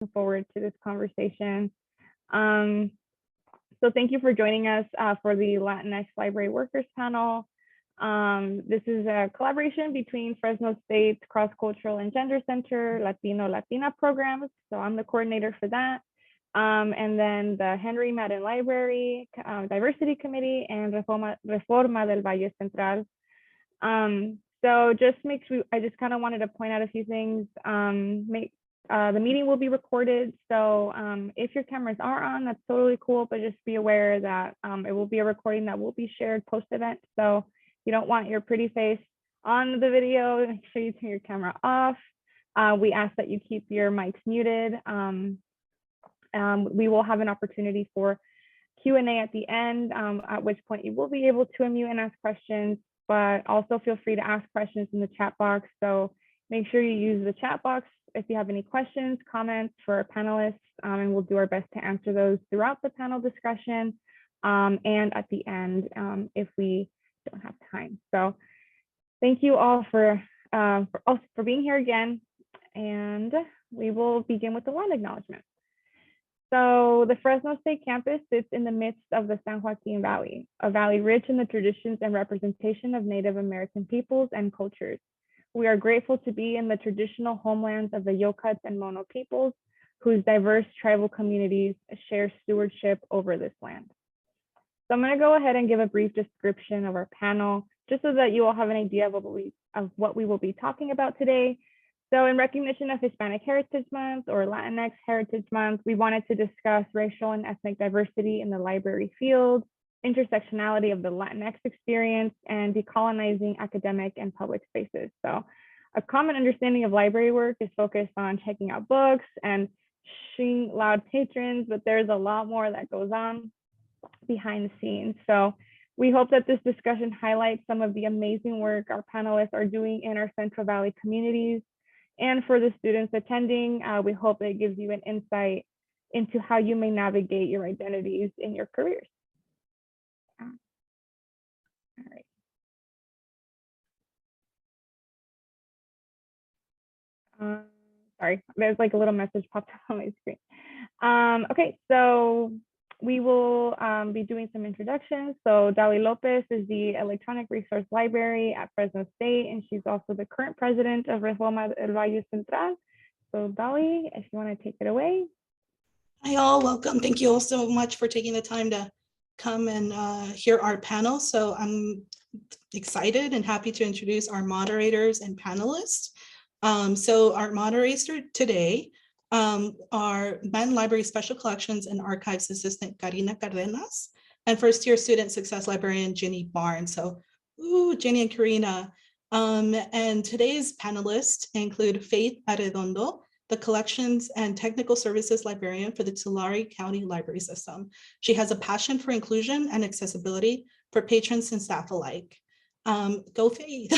looking forward to this conversation. So thank you for joining us for the Latinx Library Workers Panel. This is a collaboration between Fresno State's Cross-Cultural and Gender Center, Latina programs. So I'm the coordinator for that. And then the Henry Madden Library, Diversity Committee, and Reforma del Valle Central. So I just kind of wanted to point out a few things. The meeting will be recorded. So if your cameras are on, that's totally cool, but just be aware that it will be a recording that will be shared post-event. So you don't want your pretty face on the video, make sure you turn your camera off. We ask that you keep your mics muted. We will have an opportunity for Q&A at the end, at which point you will be able to unmute and ask questions, but also feel free to ask questions in the chat box. So make sure you use the chat box if you have any questions, comments for our panelists, and we'll do our best to answer those throughout the panel discussion and at the end if we don't have time. So thank you all for being here again, and we will begin with the land acknowledgement. So the Fresno State campus sits in the midst of the San Joaquin Valley, a valley rich in the traditions and representation of Native American peoples and cultures. We are grateful to be in the traditional homelands of the Yokuts and Mono peoples, whose diverse tribal communities share stewardship over this land. So I'm going to go ahead and give a brief description of our panel, just so that you all have an idea of what we will be talking about today. So in recognition of Hispanic Heritage Month or Latinx Heritage Month, we wanted to discuss racial and ethnic diversity in the library field, intersectionality of the Latinx experience, and decolonizing academic and public spaces. So a common understanding of library work is focused on checking out books and shing loud patrons, but there's a lot more that goes on behind the scenes. So we hope that this discussion highlights some of the amazing work our panelists are doing in our Central Valley communities. And for the students attending, we hope it gives you an insight into how you may navigate your identities in your careers. All right. Sorry, there's like a little message popped up on my screen. Okay, so we will be doing some introductions. So Dali Lopez is the Electronic Resource Library at Fresno State, and she's also the current president of Reforma del Valle Central. So Dali, if you want to take it away. Hi all, welcome. Thank you all so much for taking the time to come and hear our panel. So I'm excited and happy to introduce our moderators and panelists. So our moderators today are Madden Library Special Collections and Archives Assistant Karina Cardenas and first year student success librarian Jenny Barnes. So, Jenny and Karina. And today's panelists include Faith Arredondo, the Collections and Technical Services Librarian for the Tulare County Library System. She has a passion for inclusion and accessibility for patrons and staff alike. Go Faith.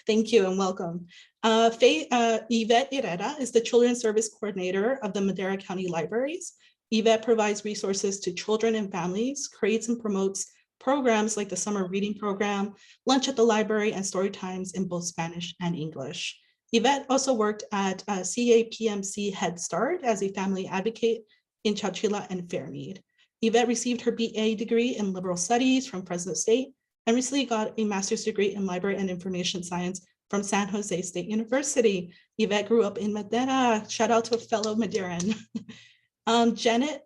Thank you and welcome. Yvette Herrera is the Children's Service Coordinator of the Madera County Libraries. Yvette provides resources to children and families, creates and promotes programs like the Summer Reading Program, Lunch at the Library, and Story Times in both Spanish and English. Yvette also worked at CAPMC Head Start as a family advocate in Chowchilla and Fairmead. Yvette received her BA degree in Liberal Studies from Fresno State and recently got a master's degree in Library and Information Science from San Jose State University. Yvette grew up in Madera. Shout out to a fellow Maderan. Janet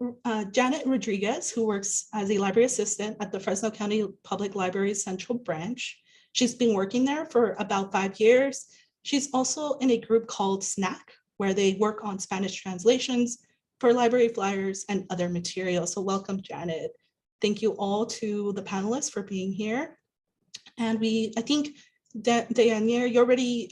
Rodriguez, who works as a library assistant at the Fresno County Public Library Central Branch. She's been working there for about 5 years. She's also in a group called SNAC, where they work on Spanish translations for library flyers and other materials. So welcome, Janet. Thank you all to the panelists for being here. And I think Danielle, you already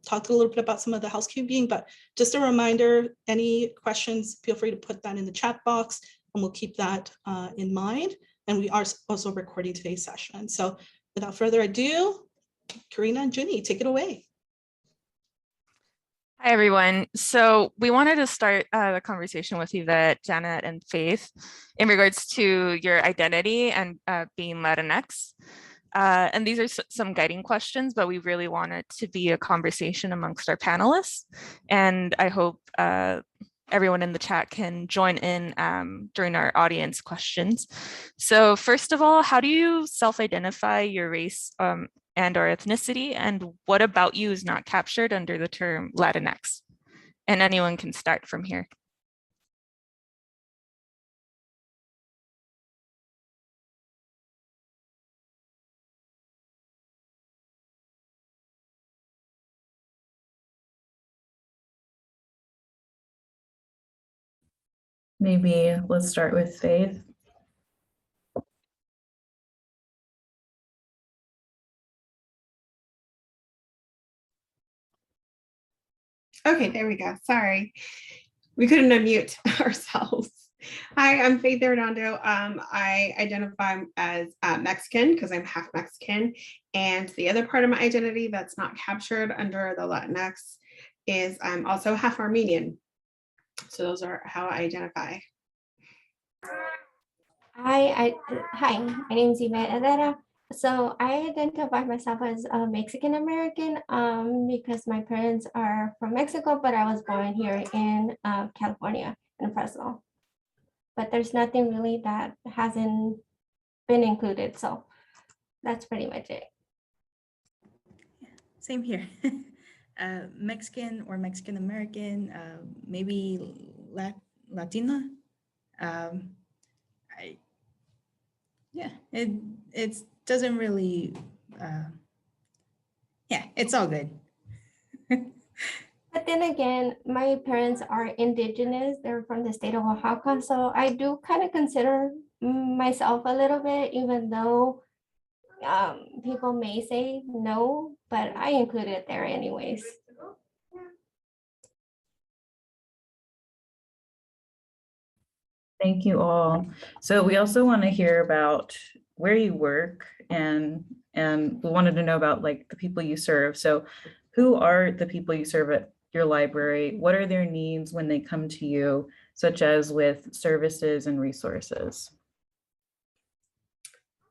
talked a little bit about some of the housekeeping, but just a reminder, any questions, feel free to put that in the chat box and we'll keep that in mind. And we are also recording today's session. So without further ado, Karina and Jenny, take it away. Hi, everyone. So we wanted to start the conversation with Yvette, Janet, and Faith in regards to your identity and being Latinx. And these are some guiding questions, but we really want it to be a conversation amongst our panelists. And I hope everyone in the chat can join in during our audience questions. So first of all, how do you self-identify your race and or ethnicity, and what about you is not captured under the term Latinx? And anyone can start from here. Maybe let's start with Faith. Okay, there we go. Sorry, we couldn't unmute ourselves. Hi, I'm Faith Arredondo. I identify as Mexican because I'm half Mexican. And the other part of my identity that's not captured under the Latinx is I'm also half Armenian. So those are how I identify. Hi, my name is Madera. So I identify myself as a Mexican American because my parents are from Mexico, but I was born here in California, in Fresno. But there's nothing really that hasn't been included. So that's pretty much it. Same here. Mexican or Mexican American, maybe Latina. It doesn't really, it's all good. But then again, my parents are indigenous. They're from the state of Oaxaca. So I do kind of consider myself a little bit, even though people may say no, but I include it there anyways. Thank you all. So we also want to hear about where you work, and we wanted to know about like the people you serve. So who are the people you serve at your library? What are their needs when they come to you, such as with services and resources?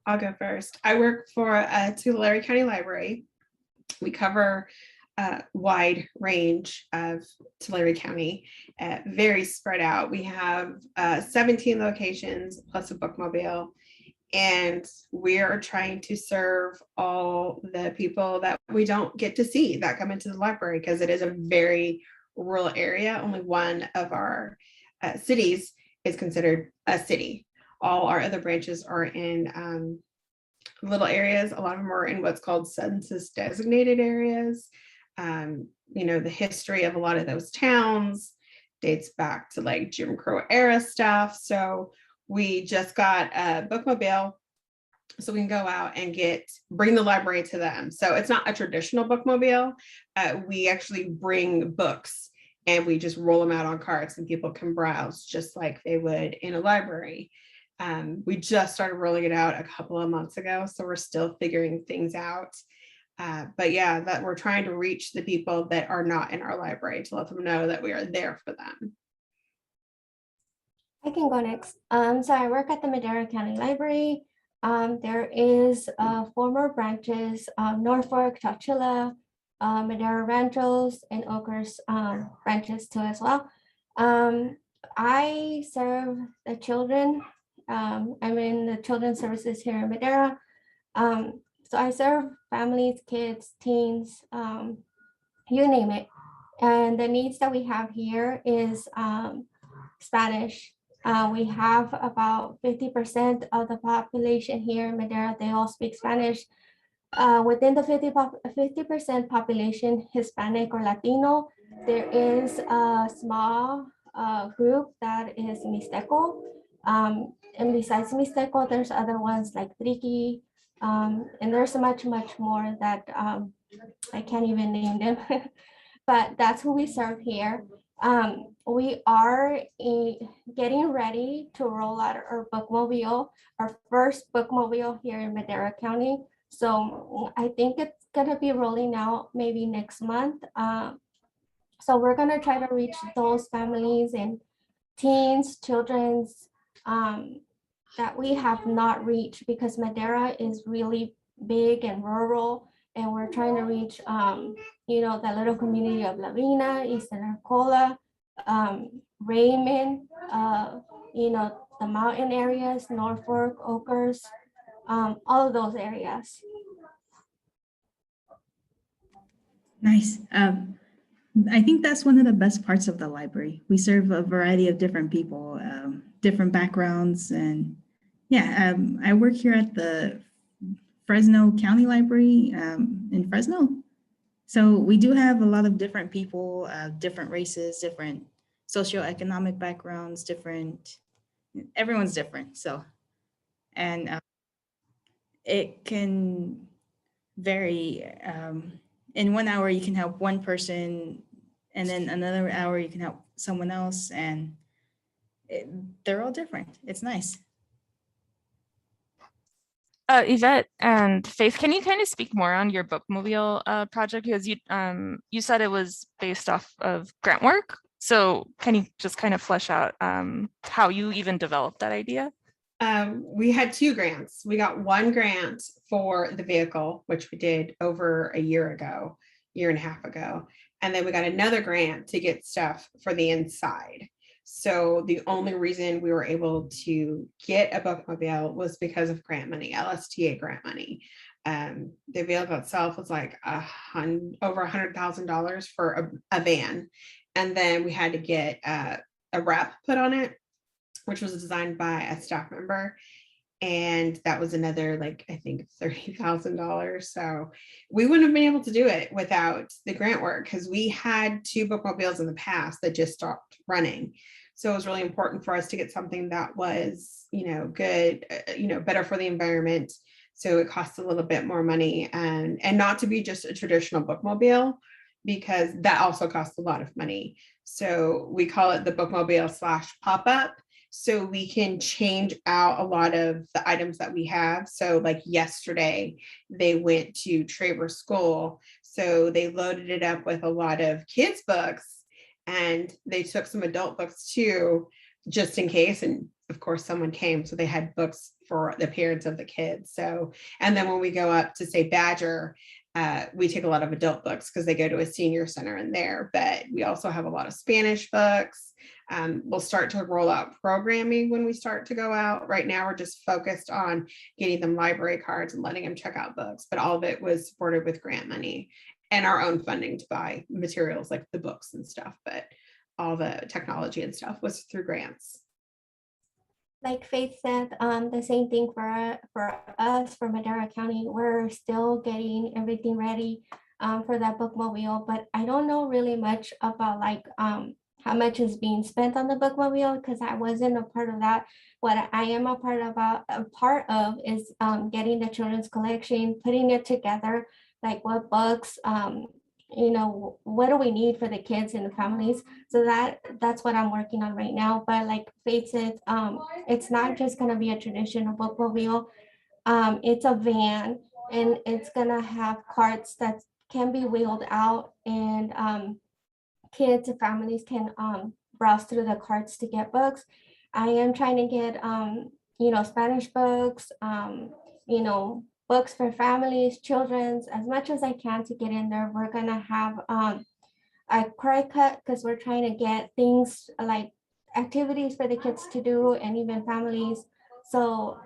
I'll go first. I work for Tulare County Library. We cover a wide range of Tulare County, very spread out. We have 17 locations plus a bookmobile, and we are trying to serve all the people that we don't get to see that come into the library because it is a very rural area. Only one of our cities is considered a city. All our other branches are in little areas. A lot of them are in what's called census designated areas. The history of a lot of those towns dates back to like Jim Crow era stuff. So we just got a bookmobile so we can go out and bring the library to them. So it's not a traditional bookmobile. We actually bring books and we just roll them out on carts and people can browse just like they would in a library. We just started rolling it out a couple of months ago, so we're still figuring things out. But yeah, that we're trying to reach the people that are not in our library to let them know that we are there for them. I can go next. So I work at the Madera County Library. There is former branches, Norfolk, Chowchilla, Madera Ranchos, and Oakers branches too as well. I serve the children. I'm in the children's services here in Madera. So I serve families, kids, teens, you name it. And the needs that we have here is Spanish. We have about 50% of the population here in Madera, they all speak Spanish. Within the 50% population, Hispanic or Latino, there is a small group that is Mixteco. And besides Mixteco, there's other ones like Triqui, and there's much more that I can't even name them, but that's who we serve here. We are getting ready to roll out our bookmobile, our first bookmobile here in Madera County. So I think it's gonna be rolling out maybe next month. So we're gonna try to reach those families and teens, children's that we have not reached because Madera is really big and rural, and we're trying to reach the little community of La Vina, Eastern Arcola, Raymond, you know, the mountain areas, Norfolk, Oakers, all of those areas. Nice. I think that's one of the best parts of the library. We serve a variety of different people, different backgrounds, and yeah, I work here at the Fresno County Library in Fresno. So we do have a lot of different people, different races, different socioeconomic backgrounds, everyone's different. So, and it can vary. In 1 hour, you can help one person, and then another hour, you can help someone else, and they're all different. It's nice. Yvette and Faith, can you kind of speak more on your bookmobile project? Because you said it was based off of grant work. So can you just kind of flesh out how you even developed that idea? We had 2 grants. We got 1 grant for the vehicle, which we did over a year and a half ago. And then we got another grant to get stuff for the inside. So the only reason we were able to get a bookmobile was because of grant money, LSTA grant money. The vehicle itself was like over $100,000 for a van. And then we had to get a wrap put on it, which was designed by a staff member. And that was another, like, I think $30,000. So we wouldn't have been able to do it without the grant work, because we had 2 bookmobiles in the past that just stopped running. So it was really important for us to get something that was, you know, good, you know, better for the environment. So it costs a little bit more money, and not to be just a traditional bookmobile, because that also costs a lot of money. So we call it the bookmobile / pop-up. So we can change out a lot of the items that we have. So like yesterday, they went to Traverse School. So they loaded it up with a lot of kids' books, and they took some adult books too, just in case. And of course, someone came, so they had books for the parents of the kids. So, and then when we go up to say Badger, we take a lot of adult books because they go to a senior center in there, but we also have a lot of Spanish books. We'll start to roll out programming when we start to go out. Right now, we're just focused on getting them library cards and letting them check out books, but all of it was supported with grant money and our own funding to buy materials like the books and stuff, but all the technology and stuff was through grants. Like Faith said, the same thing for us, for Madera County. We're still getting everything ready for that bookmobile, but I don't know really much about like how much is being spent on the bookmobile, because I wasn't a part of that. What I am a part of is getting the children's collection, putting it together, like what books, you know, what do we need for the kids and the families. So that's what I'm working on right now. But like Faith said, it's not just going to be a traditional bookmobile. It's a van, and it's going to have carts that can be wheeled out, and kids and families can browse through the carts to get books. I am trying to get, you know, Spanish books, you know, books for families, children's, as much as I can to get in there. We're gonna have a cry cut, because we're trying to get things like activities for the kids to do, and even families. So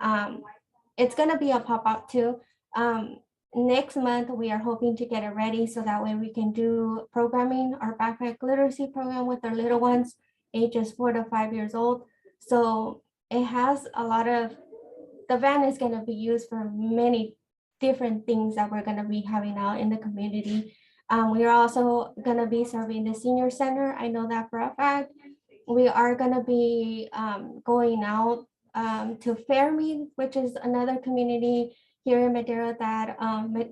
it's gonna be a pop-up too. Next month, we are hoping to get it ready so that way we can do programming, our backpack literacy program with our little ones, ages 4 to 5 years old. So it has a lot of, the van is going to be used for many different things that we're going to be having out in the community. We are also going to be serving the senior center. I know that for a fact. We are going to be going out to Fairmead, which is another community here in Madera that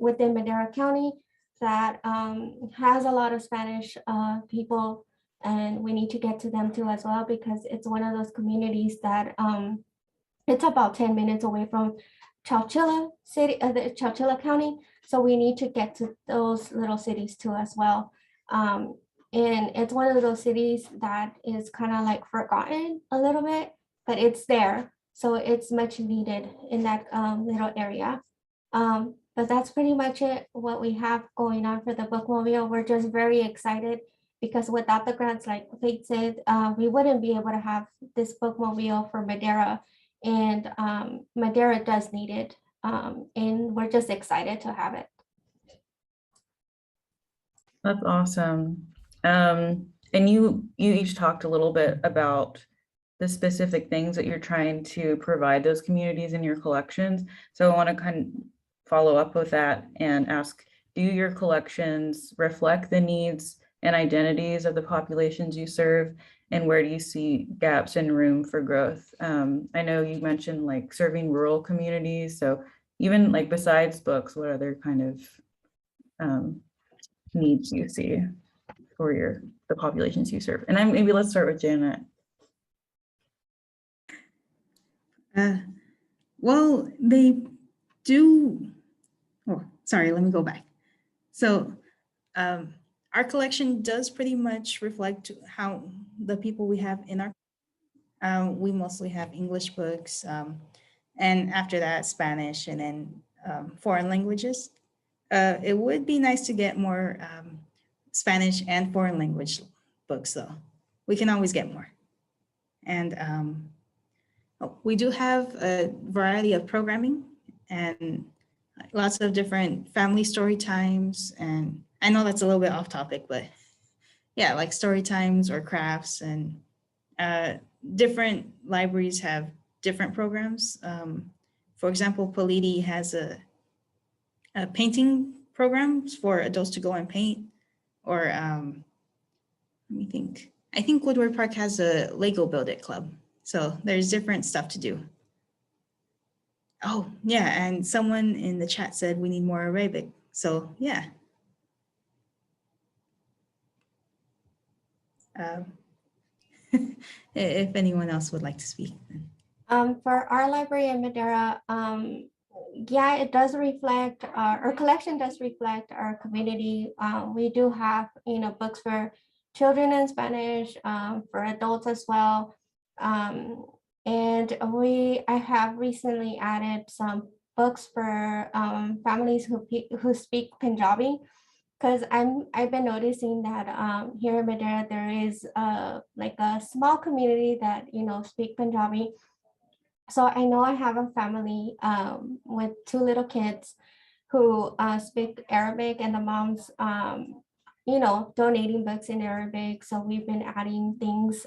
within Madera County that has a lot of Spanish people, and we need to get to them too as well, because it's one of those communities that it's about 10 minutes away from Chowchilla City, the Chowchilla County. So we need to get to those little cities too as well. And it's one of those cities that is kind of like forgotten a little bit, but it's there. So it's much needed in that little area. But that's pretty much it, what we have going on for the bookmobile. We're just very excited because without the grants, like Faith said, we wouldn't be able to have this bookmobile for Madera, and Madera does need it, and we're just excited to have it. That's awesome. And you each talked a little bit about the specific things that you're trying to provide those communities in your collections. So I want to kind of follow up with that and ask, do your collections reflect the needs and identities of the populations you serve? And where do you see gaps and room for growth? I know you mentioned like serving rural communities. So even like besides books, what other kind of needs you see for the populations you serve? And maybe let's start with Janet. Well, they do. Oh, sorry, let me go back. So our collection does pretty much reflect how the people we have in our, we mostly have English books, and after that, Spanish, and then foreign languages. It would be nice to get more Spanish and foreign language books, though. We can always get more. And we do have a variety of programming and lots of different family story times. And I know that's a little bit off topic, but yeah, like story times or crafts, and different libraries have different programs. For example, Politi has a painting programs for adults to go and paint, or let me think. I think Woodward Park has a Lego Build It club. So there's different stuff to do. Oh, yeah, and someone in the chat said we need more Arabic. So yeah. If anyone else would like to speak. For our library in Madera, yeah, it does reflect, our collection does reflect our community. We do have, books for children in Spanish, for adults as well. And I have recently added some books for families who speak Punjabi, because I've been noticing that here in Madera there is like a small community that speak Punjabi. So I know I have a family with 2 little kids who speak Arabic, and the mom's donating books in Arabic. So we've been adding things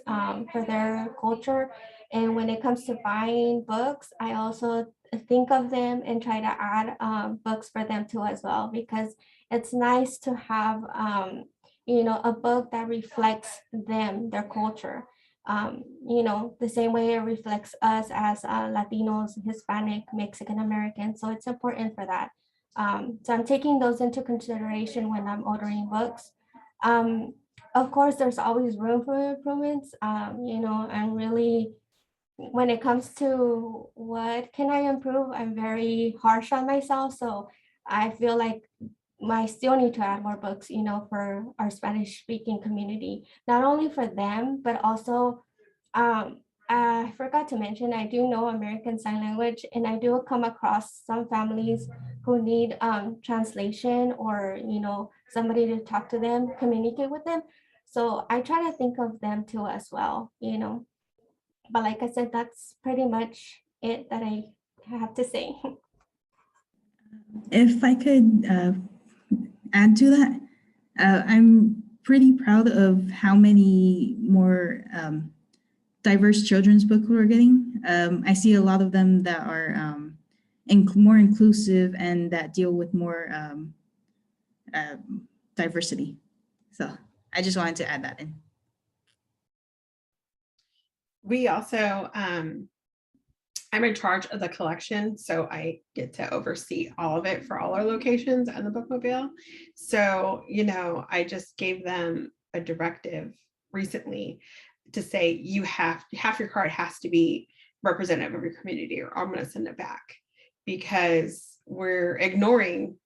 for their culture. And when it comes to buying books, I also think of them and try to add books for them too as well, because it's nice to have a book that reflects them, their culture. The same way it reflects us as Latinos, Hispanic, Mexican American. So it's important for that. So I'm taking those into consideration when I'm ordering books. Of course, there's always room for improvements. I'm really, when it comes to what can I improve, I'm very harsh on myself. So I feel like I still need to add more books, for our Spanish speaking community, not only for them, but also, I forgot to mention, I do know American Sign Language, and I do come across some families who need translation, or, somebody to talk to them, communicate with them. So I try to think of them too as well, But like I said, that's pretty much it that I have to say. If I could add to that, I'm pretty proud of how many more diverse children's books we're getting. I see a lot of them that are more inclusive and that deal with more diversity. So I just wanted to add that in. We also, I'm in charge of the collection, so I get to oversee all of it for all our locations and the bookmobile. So, I just gave them a directive recently to say, half your card has to be representative of your community, or I'm going to send it back, because we're ignoring,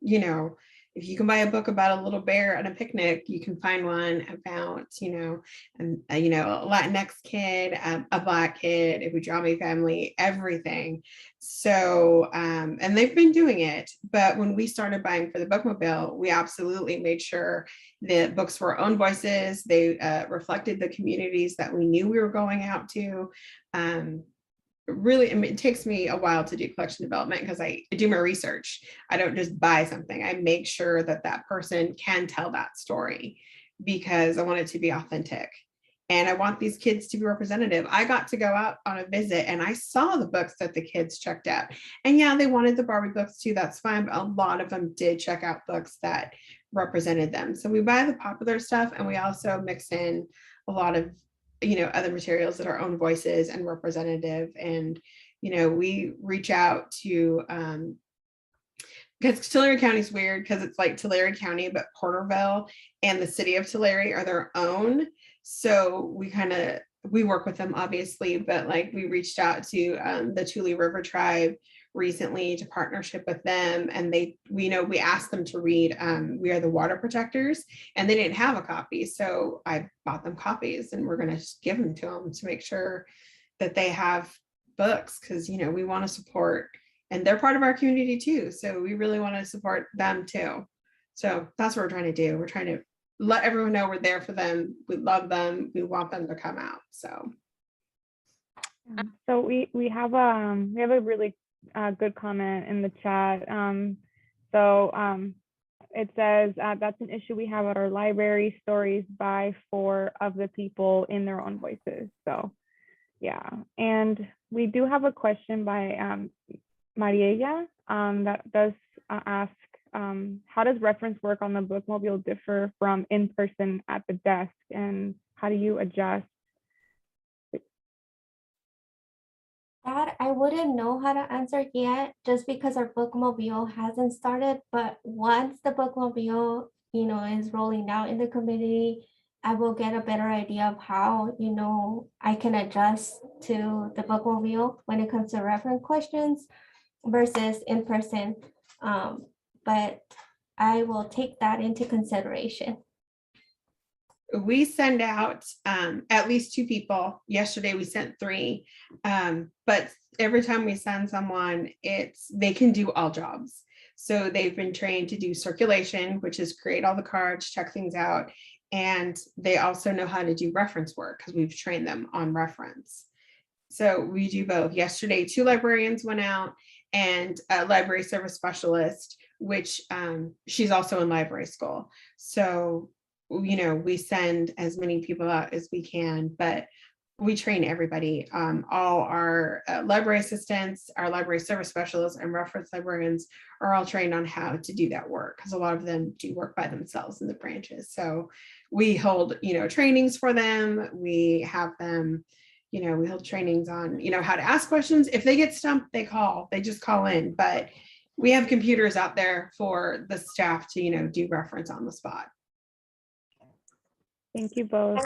if you can buy a book about a little bear at a picnic, you can find one about, a Latinx kid, a Black kid, a Bujami family, everything. So, and they've been doing it. But when we started buying for the bookmobile, we absolutely made sure the books were our own voices. They reflected the communities that we knew we were going out to. Really, I mean, it takes me a while to do collection development because I do my research. I don't just buy something. I make sure that that person can tell that story because I want it to be authentic. And I want these kids to be representative. I got to go out on a visit and I saw the books that the kids checked out. And yeah, they wanted the Barbie books too. That's fine. But a lot of them did check out books that represented them. So we buy the popular stuff and we also mix in a lot of other materials that are own voices and representative. And, we reach out to, because Tulare County is weird because it's like Tulare County, but Porterville and the city of Tulare are their own. So we work with them obviously, but like we reached out to the Tule River tribe recently to partnership with them, and we asked them to read We Are the Water Protectors, and they didn't have a copy, so I bought them copies and we're going to give them to them to make sure that they have books, because we want to support, and they're part of our community too, so we really want to support them too. So that's what we're trying to do. We're trying to let everyone know we're there for them, we love them, we want them to come out. So we have a really good comment in the chat. It says that's an issue we have at our library, stories by 4 of the people in their own voices. So yeah, and we do have a question by Mariella that does ask, how does reference work on the bookmobile differ from in person at the desk, and how do you adjust? That I wouldn't know how to answer yet, just because our bookmobile hasn't started. But once the bookmobile, is rolling out in the community, I will get a better idea of how, I can adjust to the bookmobile when it comes to reference questions versus in person. But I will take that into consideration. We send out at least 2 people. Yesterday we sent 3, but every time we send someone, they can do all jobs. So they've been trained to do circulation, which is create all the cards, check things out, and they also know how to do reference work because we've trained them on reference. So we do both. Yesterday 2 librarians went out and a library service specialist, which she's also in library school. So we send as many people out as we can, but we train everybody. All our library assistants, our library service specialists, and reference librarians are all trained on how to do that work, because a lot of them do work by themselves in the branches. So we hold, trainings for them. We have them, we hold trainings on, how to ask questions. If they get stumped, they just call in. But we have computers out there for the staff to, do reference on the spot. Thank you both.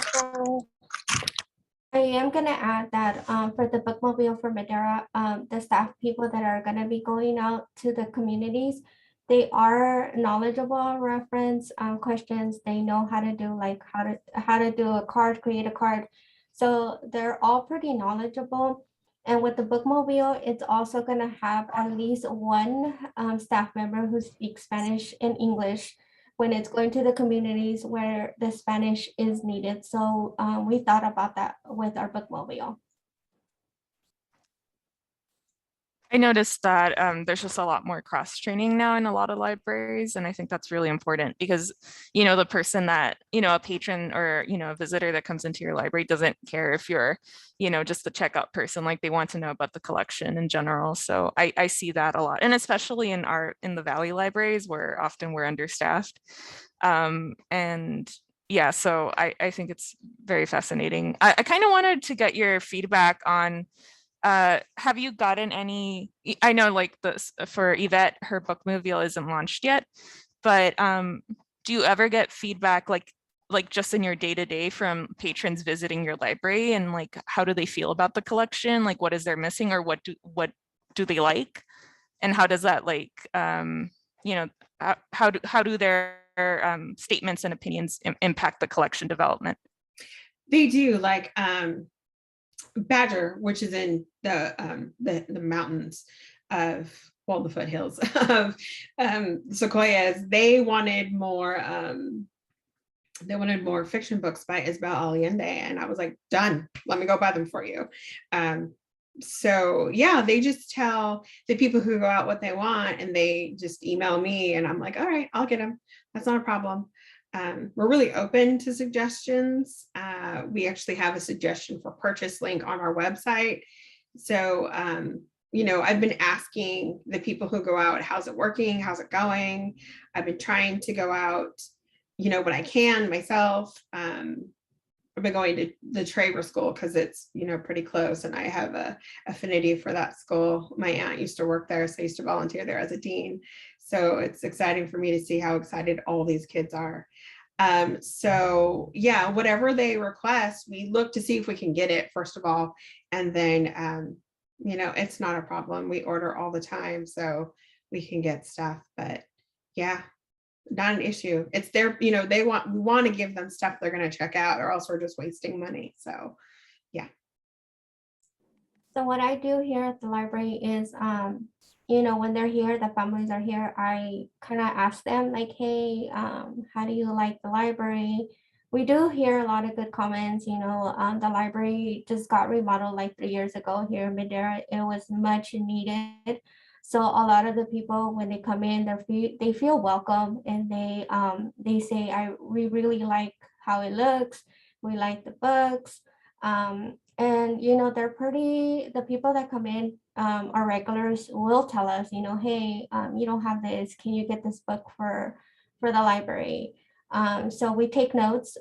I am going to add that for the bookmobile for Madera, the staff people that are going to be going out to the communities, they are knowledgeable on reference questions. They know how to do how to do a card, create a card. So they're all pretty knowledgeable. And with the bookmobile, it's also going to have at least one staff member who speaks Spanish and English when it's going to the communities where the Spanish is needed. So we thought about that with our bookmobile. I noticed that there's just a lot more cross training now in a lot of libraries. And I think that's really important because, the person that, a patron or, a visitor that comes into your library doesn't care if you're, just the checkout person, like they want to know about the collection in general. So I see that a lot. And especially in the Valley libraries where often we're understaffed. And yeah, so I think it's very fascinating. I kind of wanted to get your feedback on, have you gotten any, I know like this for Yvette, her bookmobile isn't launched yet, but do you ever get feedback like just in your day-to-day from patrons visiting your library, and like how do they feel about the collection? Like what is they're missing, or what do they like? And how does that how do their statements and opinions impact the collection development? They do, like Badger, which is in the mountains of, well, the foothills of Sequoias. They wanted more fiction books by Isabel Allende, and I was like, done, let me go buy them for you. So yeah, they just tell the people who go out what they want, and they just email me, and I'm like, all right, I'll get them. That's not a problem. We're really open to suggestions. We actually have a suggestion for purchase link on our website. So, you know, I've been asking the people who go out, how's it working? How's it going? I've been trying to go out, you know, when I can myself. I've been going to the Traver school because it's, you know, pretty close, and I have a affinity for that school. My aunt used to work there, so I used to volunteer there as a dean. So it's exciting for me to see how excited all these kids are. So yeah, whatever they request, we look to see if we can get it, first of all, and then you know, it's not a problem. We order all the time, so we can get stuff. But yeah, not an issue. It's their, you know, we want to give them stuff they're going to check out, or else we're just wasting money. So yeah. So what I do here at the library is, you know, when they're here, the families are here, I kind of ask them like, hey, how do you like the library? We do hear a lot of good comments. You know, the library just got remodeled like 3 years ago here in Madera. It was much needed. So a lot of the people, when they come in, they feel welcome, and they say, we really like how it looks. We like the books. And, you know, the people that come in, our regulars will tell us, you know, hey, you don't have this, can you get this book for the library? So we take notes,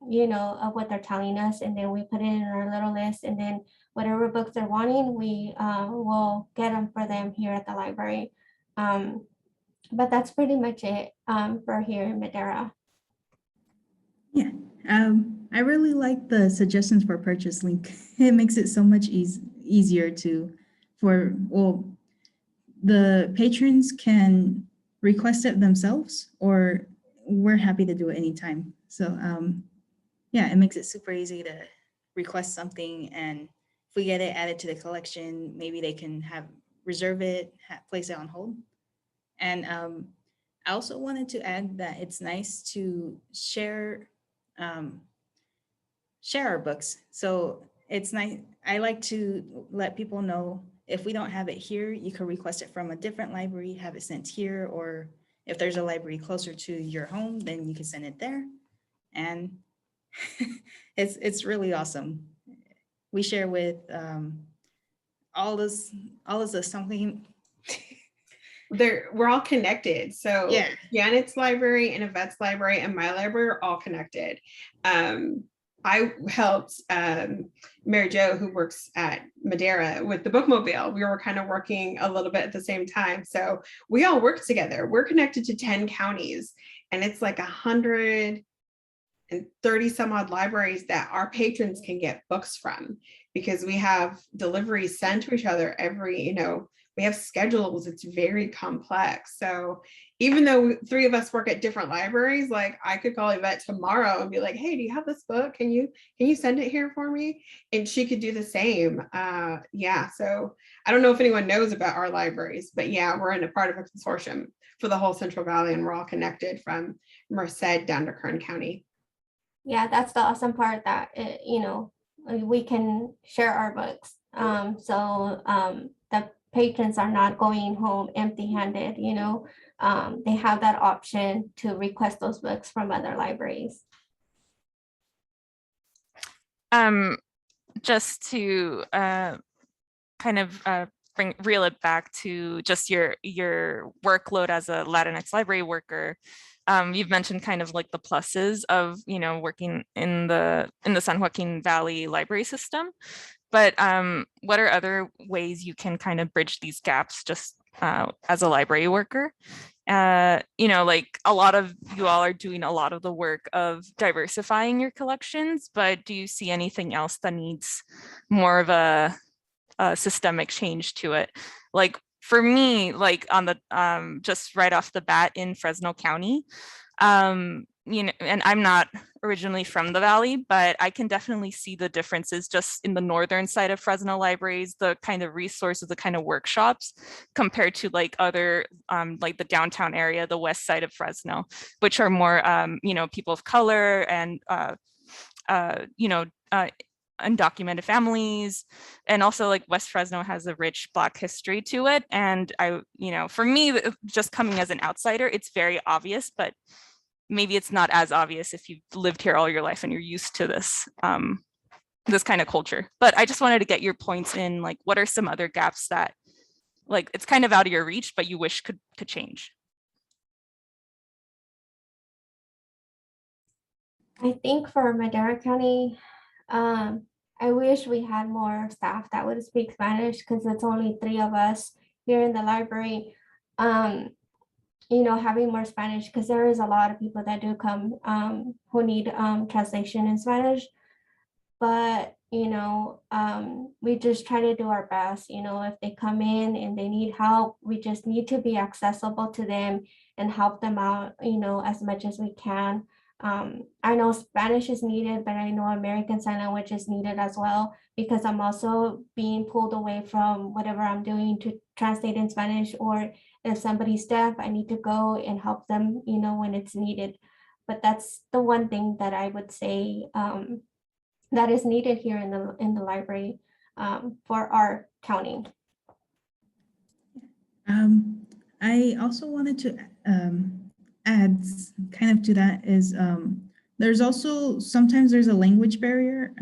you know, of what they're telling us, and then we put it in our little list, and then whatever books they're wanting, we will get them for them here at the library. But that's pretty much it for here in Madera. Yeah, I really like the suggestions for purchase link. It makes it so much easier the patrons can request it themselves, or we're happy to do it anytime. So yeah, it makes it super easy to request something, and if we get it added to the collection, maybe they can reserve it, place it on hold. And I also wanted to add that it's nice to share our books. So it's nice. I like to let people know, if we don't have it here, you can request it from a different library, have it sent here, or if there's a library closer to your home, then you can send it there. And it's really awesome. We share with all this something. We're all connected. So Yeah. Janet's library and Yvette's library and my library are all connected. I helped Mary Jo, who works at Madera, with the bookmobile. We were kind of working a little bit at the same time. So we all work together. We're connected to 10 counties, and it's like 130 some odd libraries that our patrons can get books from, because we have deliveries sent to each other every, you know, we have schedules. It's very complex. So even though 3 of us work at different libraries, like I could call Yvette tomorrow and be like, hey, do you have this book? Can you send it here for me? And she could do the same. Yeah, so I don't know if anyone knows about our libraries, but yeah, we're in a part of a consortium for the whole Central Valley, and we're all connected from Merced down to Kern County. Yeah, that's the awesome part, that you know, we can share our books. So the patrons are not going home empty-handed, you know. They have that option to request those books from other libraries. Just to kind of reel it back to just your workload as a Latinx library worker. You've mentioned kind of like the pluses of, you know, working in the San Joaquin Valley library system, but what are other ways you can kind of bridge these gaps just as a library worker? You know, like a lot of you all are doing a lot of the work of diversifying your collections, but do you see anything else that needs more of a systemic change to it? Like, for me, like on the just right off the bat in Fresno County, you know, and I'm not originally from the Valley, but I can definitely see the differences just in the northern side of Fresno libraries, the kind of resources, the kind of workshops compared to like other, like the downtown area, the west side of Fresno, which are more, you know, people of color and, you know, undocumented families. And also like West Fresno has a rich Black history to it. And I, you know, for me, just coming as an outsider, it's very obvious, but maybe it's not as obvious if you've lived here all your life and you're used to this, this kind of culture. But I just wanted to get your points in, like, what are some other gaps that, like, it's kind of out of your reach, but you wish could change? I think for Madera County, I wish we had more staff that would speak Spanish because it's only 3 of us here in the library. You know, having more Spanish because there is a lot of people that do come who need translation in Spanish. But, you know, we just try to do our best. You know, if they come in and they need help, we just need to be accessible to them and help them out, you know, as much as we can. I know Spanish is needed, but I know American Sign Language is needed as well, because I'm also being pulled away from whatever I'm doing to translate in Spanish, or if somebody's deaf, I need to go and help them, you know, when it's needed. But that's the one thing that I would say that is needed here in the library for our county. I also wanted to add kind of to that is there's also sometimes there's a language barrier.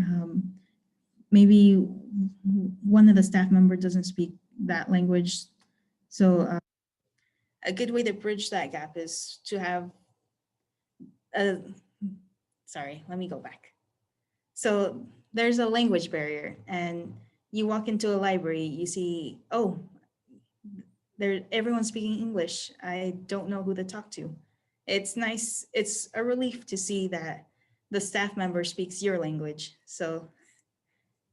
Maybe one of the staff members doesn't speak that language. So a good way to bridge that gap is to have sorry, let me go back. So there's a language barrier and you walk into a library, you see, oh, everyone's speaking English. I don't know who to talk to. It's nice. It's a relief to see that the staff member speaks your language. So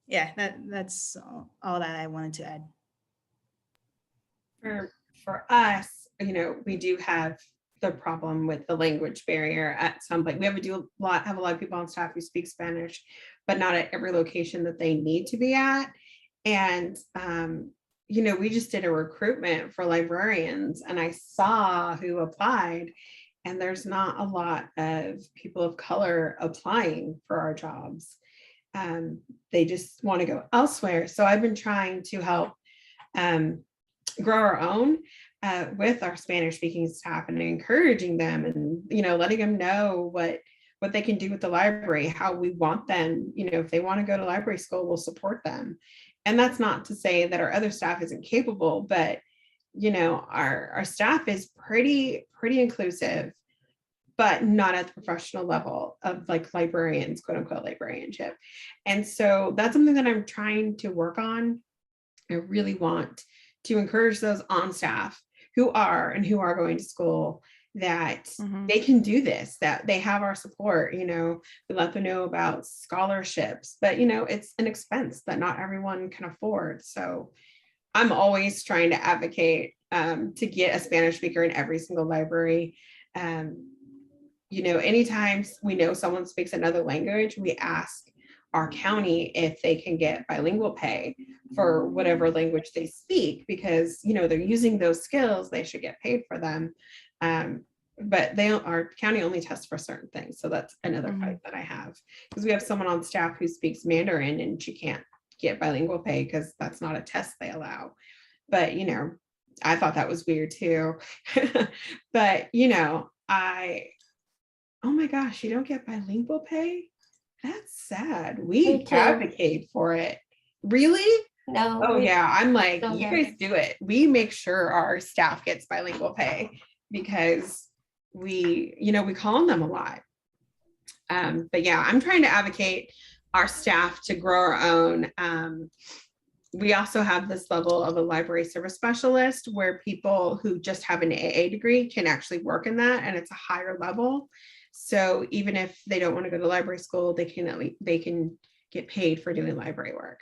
yeah, that's all that I wanted to add. For us, you know, we do have the problem with the language barrier at some point. We have a lot of people on staff who speak Spanish, but not at every location that they need to be at. And you know, we just did a recruitment for librarians and I saw who applied, and there's not a lot of people of color applying for our jobs. They just want to go elsewhere. So I've been trying to help grow our own with our Spanish speaking staff and encouraging them and, you know, letting them know what they can do with the library, how we want them, you know, if they want to go to library school, we'll support them. And that's not to say that our other staff isn't capable, but, you know, our staff is pretty inclusive, but not at the professional level of like librarians, quote unquote, librarianship. And so that's something that I'm trying to work on. I really want to encourage those on staff who are going to school that they can do this, that they have our support. You know, we let them know about scholarships, but you know, it's an expense that not everyone can afford. So I'm always trying to advocate to get a Spanish speaker in every single library. You know, anytime we know someone speaks another language, we ask our county if they can get bilingual pay for whatever language they speak, because, you know, they're using those skills, they should get paid for them. But our county only tests for certain things. So that's another fight that I have, because we have someone on staff who speaks Mandarin and she can't get bilingual pay because that's not a test they allow. But, you know, I thought that was weird too. But, you know, oh my gosh, you don't get bilingual pay? That's sad. We advocate for it. Really? No. Oh yeah, I'm like, you guys do it. We make sure our staff gets bilingual pay because we, you know, we call on them a lot. But yeah, I'm trying to advocate our staff to grow our own. We also have this level of a library service specialist where people who just have an AA degree can actually work in that, and it's a higher level. So even if they don't want to go to library school, they can get paid for doing library work.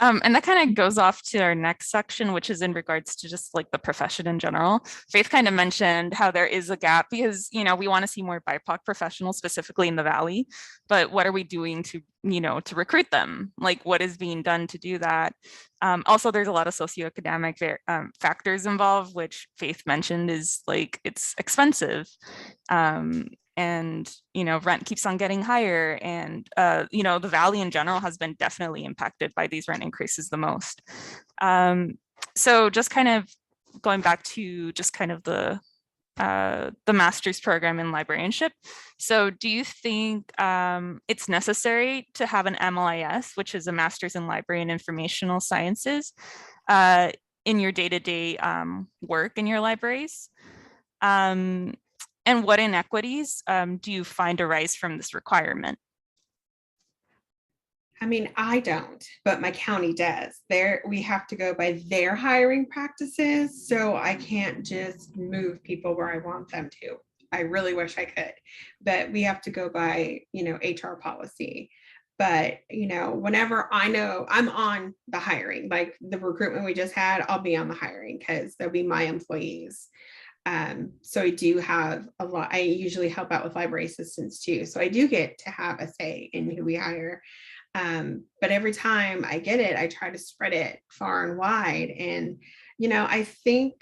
And that kind of goes off to our next section, which is in regards to just like the profession in general. Faith kind of mentioned how there is a gap because, you know, we want to see more BIPOC professionals specifically in the Valley, but what are we doing to, you know, to recruit them? Like what is being done to do that? Also, there's a lot of socioeconomic factors involved, which Faith mentioned is like, it's expensive. And, you know, rent keeps on getting higher. And, you know, the Valley in general has been definitely impacted by these rent increases the most. So just kind of going back to just kind of the master's program in librarianship. So do you think it's necessary to have an MLIS, which is a master's in library and informational sciences, in your day-to-day work in your libraries? And what inequities do you find arise from this requirement? I mean, I don't, but my county does. We have to go by their hiring practices. So I can't just move people where I want them to. I really wish I could, but we have to go by, you know, HR policy. But, you know, whenever I know I'm on the hiring, like the recruitment we just had, I'll be on the hiring because they'll be my employees. So I do have a lot. I usually help out with library assistants too. So I do get to have a say in who we hire. But every time I get it, I try to spread it far and wide. And, you know, I think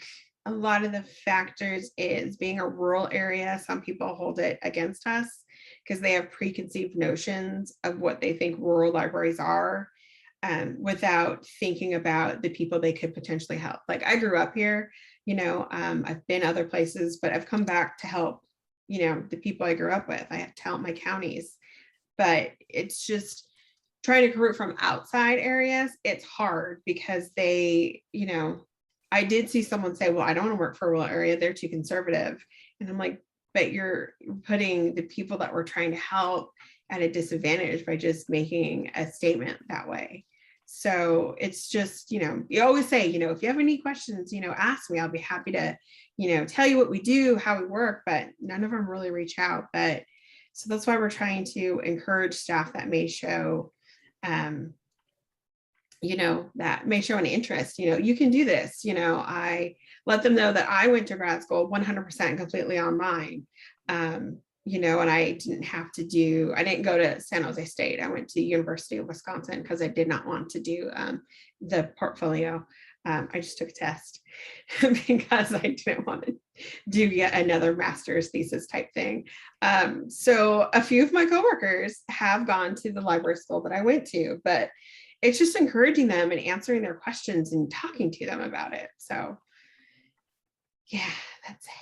a lot of the factors is being a rural area. Some people hold it against us because they have preconceived notions of what they think rural libraries are, without thinking about the people they could potentially help. Like I grew up here, you know, I've been other places, but I've come back to help, you know, the people I grew up with. I have to help my counties, but it's just trying to recruit from outside areas. It's hard because they, you know, I did see someone say, well, I don't want to work for a rural area. They're too conservative. And I'm like, but you're putting the people that we're trying to help at a disadvantage by just making a statement that way. So it's just, you know, you always say, you know, if you have any questions, you know, ask me. I'll be happy to, you know, tell you what we do, how we work, but none of them really reach out. But so that's why we're trying to encourage staff that may show, you know, that may show an interest. You know, you can do this. You know, I let them know that I went to grad school 100% completely online. You know, and I didn't go to San Jose State. I went to University of Wisconsin because I did not want to do the portfolio. I just took a test because I didn't want to do yet another master's thesis type thing. So a few of my coworkers have gone to the library school that I went to, but it's just encouraging them and answering their questions and talking to them about it. So yeah, that's it.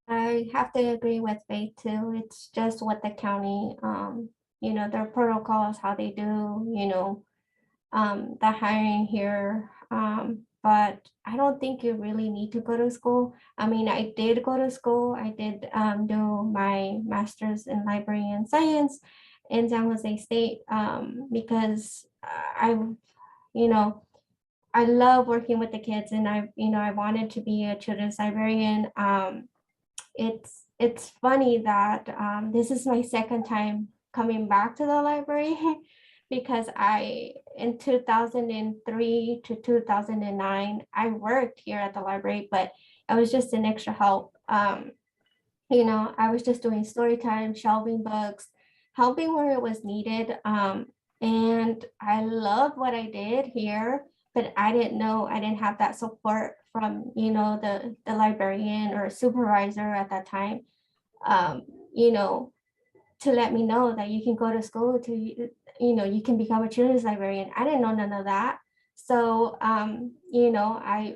I have to agree with Faith too. It's just what the county, you know, their protocols, how they do, you know, the hiring here. But I don't think you really need to go to school. I mean, I did go to school. I did do my master's in library and science in San Jose State because you know, I love working with the kids, and you know, I wanted to be a children's librarian. It's funny that this is my second time coming back to the library because in 2003 to 2009, I worked here at the library, but I was just an extra help. You know, I was just doing story time, shelving books, helping where it was needed. And I loved what I did here, but I didn't have that support from, you know, the librarian or supervisor at that time, you know, to let me know that you can go to school to, you know, you can become a children's librarian. I didn't know none of that. So, you know, I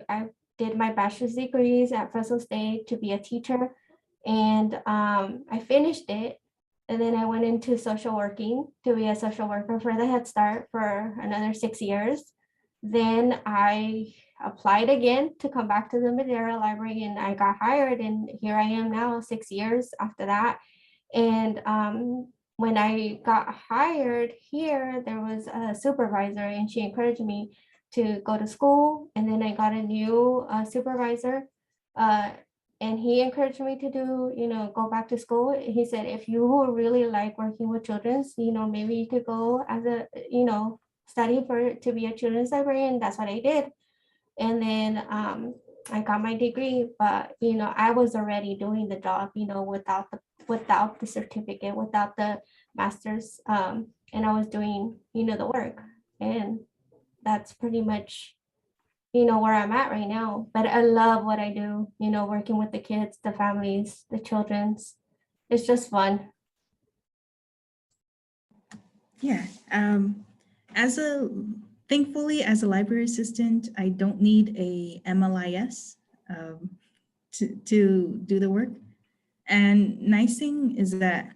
did my bachelor's degrees at Fresno State to be a teacher, and I finished it. And then I went into social working to be a social worker for the Head Start for another 6 years. Then I applied again to come back to the Madera library, and I got hired, and here I am now 6 years after that. And when I got hired here, there was a supervisor, and she encouraged me to go to school. And then I got a new supervisor and he encouraged me to do, go back to school. He said, if you really like working with children's, maybe you could go as a, study to be a children's librarian. That's what I did. And then I got my degree, but, I was already doing the job, without the certificate, without the master's, and I was doing, the work. And that's pretty much, where I'm at right now. But I love what I do, working with the kids, the families, the children's. It's just fun. Yeah. Thankfully, as a library assistant, I don't need a MLIS to do the work. And nice thing is that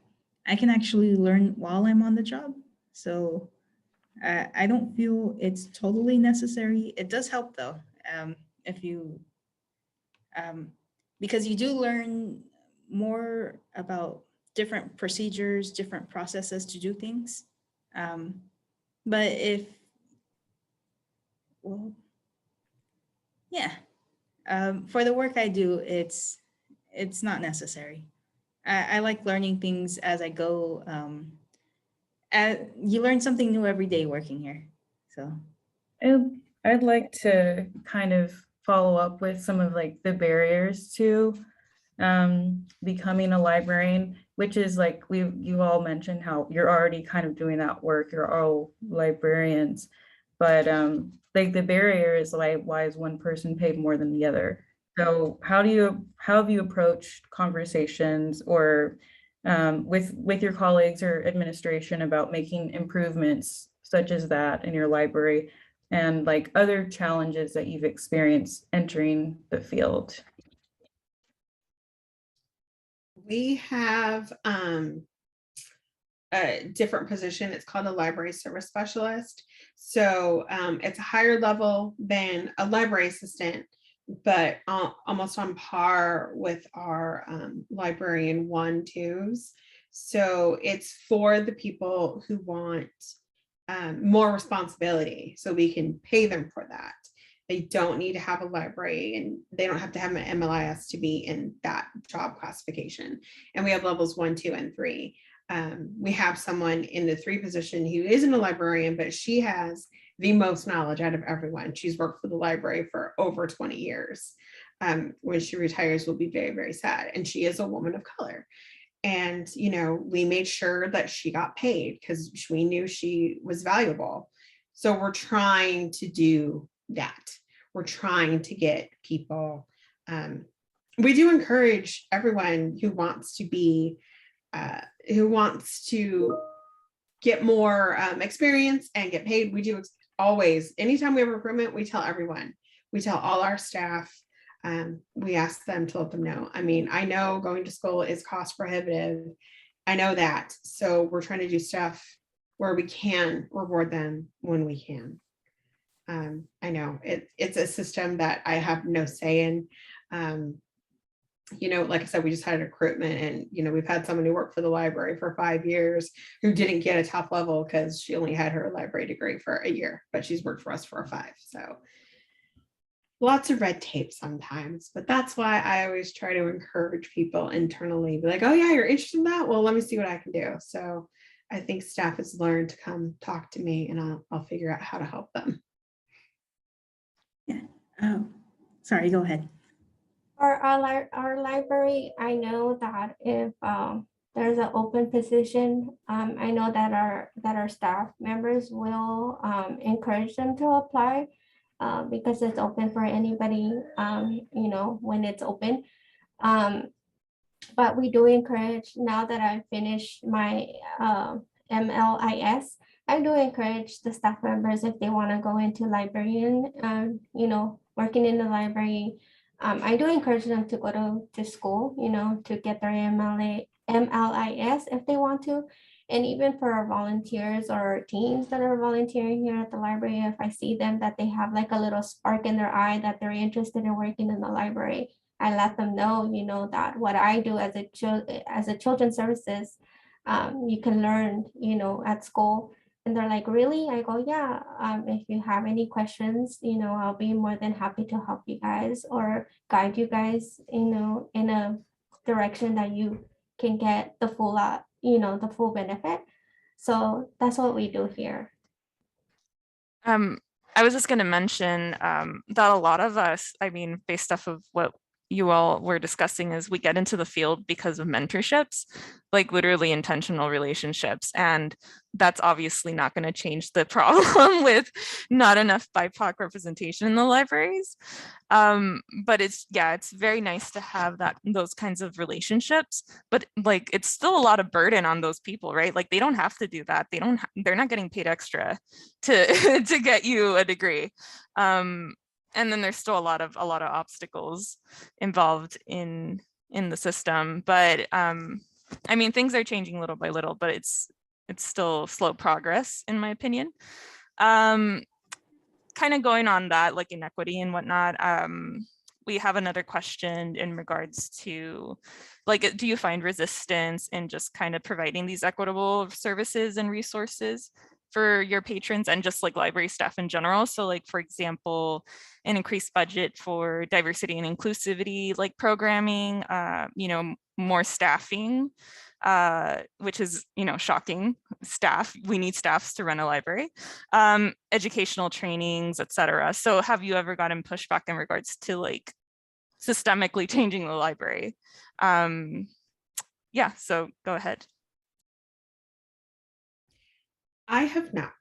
I can actually learn while I'm on the job. So I don't feel it's totally necessary. It does help though, if you, because you do learn more about different procedures, different processes to do things. But for the work I do, it's not necessary. I like learning things as I go. You learn something new every day working here. So I'd like to kind of follow up with some of like the barriers to becoming a librarian, which is like you all mentioned how you're already kind of doing that work. You're all librarians, but like the barrier is like, why is one person paid more than the other? So how have you approached conversations or with your colleagues or administration about making improvements such as that in your library and like other challenges that you've experienced entering the field? We have a different position. It's called a library service specialist. So it's a higher level than a library assistant, but almost on par with our librarian 1-2s. So it's for the people who want more responsibility, so we can pay them for that. They don't need to have a library and they don't have to have an MLIS to be in that job classification. And we have levels 1, 2, and 3. We have someone in the 3 position who isn't a librarian, but she has the most knowledge out of everyone. She's worked for the library for over 20 years. When she retires, we'll be very, very sad. And she is a woman of color. And, we made sure that she got paid because we knew she was valuable. So we're trying to do that. We're trying to get people. We do encourage everyone who wants to be, who wants to get more experience and get paid. We do always, anytime we have recruitment, we tell everyone, we tell all our staff, we ask them to let them know. I mean, I know going to school is cost prohibitive. I know that. So we're trying to do stuff where we can reward them when we can. I know it's a system that I have no say in. Like I said, we just had a recruitment and, we've had someone who worked for the library for 5 years who didn't get a top level because she only had her library degree for a year, but she's worked for us for 5. So lots of red tape sometimes, but that's why I always try to encourage people internally, be like, oh yeah, you're interested in that? Well, let me see what I can do. So I think staff has learned to come talk to me and I'll figure out how to help them. Yeah. Oh, sorry, go ahead. Our library, I know that if there's an open position, I know that our staff members will encourage them to apply because it's open for anybody, when it's open. But we do encourage, now that I've finished my MLIS, I do encourage the staff members, if they want to go into librarian, working in the library, I do encourage them to go to school, to get their MLIS if they want to. And even for our volunteers or teams that are volunteering here at the library, if I see them that they have like a little spark in their eye that they're interested in working in the library, I let them know, that what I do as a children's services, you can learn, at school. And they're like, really? I go, yeah, if you have any questions, I'll be more than happy to help you guys or guide you guys, in a direction that you can get the full the full benefit. So that's what we do here. I was just going to mention that a lot of us, I mean, based off of what you all were discussing, is we get into the field because of mentorships, like literally intentional relationships. And that's obviously not going to change the problem with not enough BIPOC representation in the libraries. But it's very nice to have those kinds of relationships, but like, it's still a lot of burden on those people, right? Like they don't have to do that. They're not getting paid extra to, to get you a degree. And then there's still a lot of obstacles involved in the system. But I mean, things are changing little by little, but it's still slow progress, in my opinion. Kind of going on that, like inequity and whatnot. We have another question in regards to, like, do you find resistance in just kind of providing these equitable services and resources for your patrons and just like library staff in general? So like, for example, an increased budget for diversity and inclusivity, like programming, more staffing, which is, shocking. Staff, we need staffs to run a library, educational trainings, etc. So have you ever gotten pushback in regards to like systemically changing the library? Yeah, so go ahead. I have not.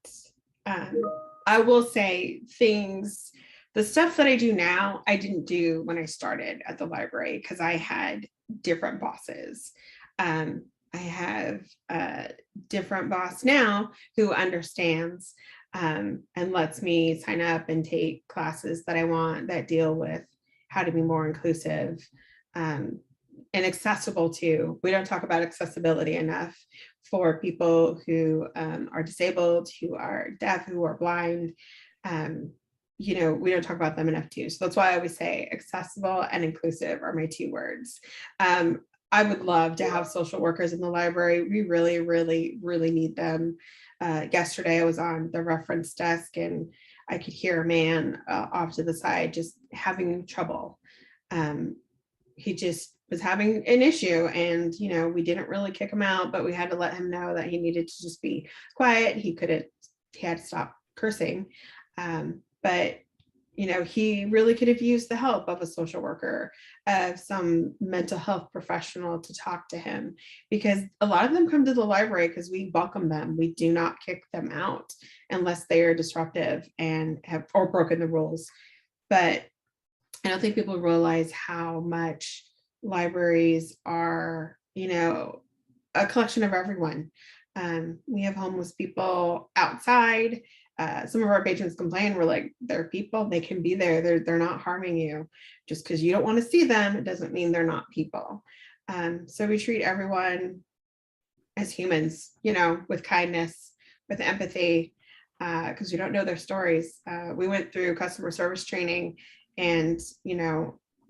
I will say the stuff that I do now, I didn't do when I started at the library because I had different bosses. I have a different boss now who understands and lets me sign up and take classes that I want that deal with how to be more inclusive and accessible to. We don't talk about accessibility enough for people who are disabled, who are deaf, who are blind. We don't talk about them enough too. So that's why I always say accessible and inclusive are my two words. I would love to have social workers in the library. We really, really, really need them. Yesterday I was on the reference desk and I could hear a man off to the side just having trouble. He just was having an issue and, we didn't really kick him out, but we had to let him know that he needed to just be quiet. He had to stop cursing. But he really could have used the help of a social worker, of some mental health professional to talk to him, because a lot of them come to the library because we welcome them. We do not kick them out unless they are disruptive and have or broken the rules. But I don't think people realize how much libraries are, a collection of everyone. We have homeless people outside. Some of our patrons complain, we're like, they're people, they can be there. They're not harming you. Just because you don't want to see them, it doesn't mean they're not people. So we treat everyone as humans, with kindness, with empathy, because you don't know their stories. We went through customer service training and,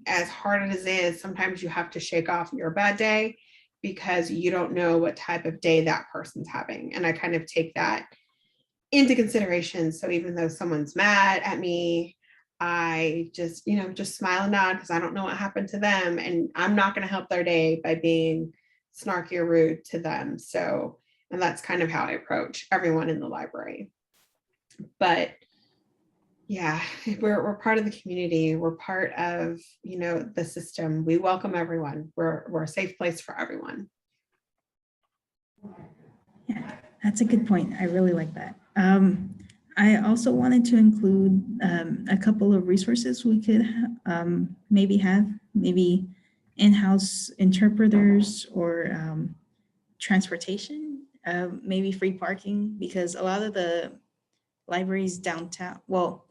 as hard as it is, sometimes you have to shake off your bad day because you don't know what type of day that person's having. And I kind of take that into consideration. So even though someone's mad at me, I just smile and nod because I don't know what happened to them. And I'm not going to help their day by being snarky or rude to them. So, and that's kind of how I approach everyone in the library. But yeah, we're part of the community. We're part of, the system. We welcome everyone. We're a safe place for everyone. Yeah, that's a good point. I really like that. I also wanted to include a couple of resources we could maybe in-house interpreters or transportation, maybe free parking, because a lot of the libraries downtown, well,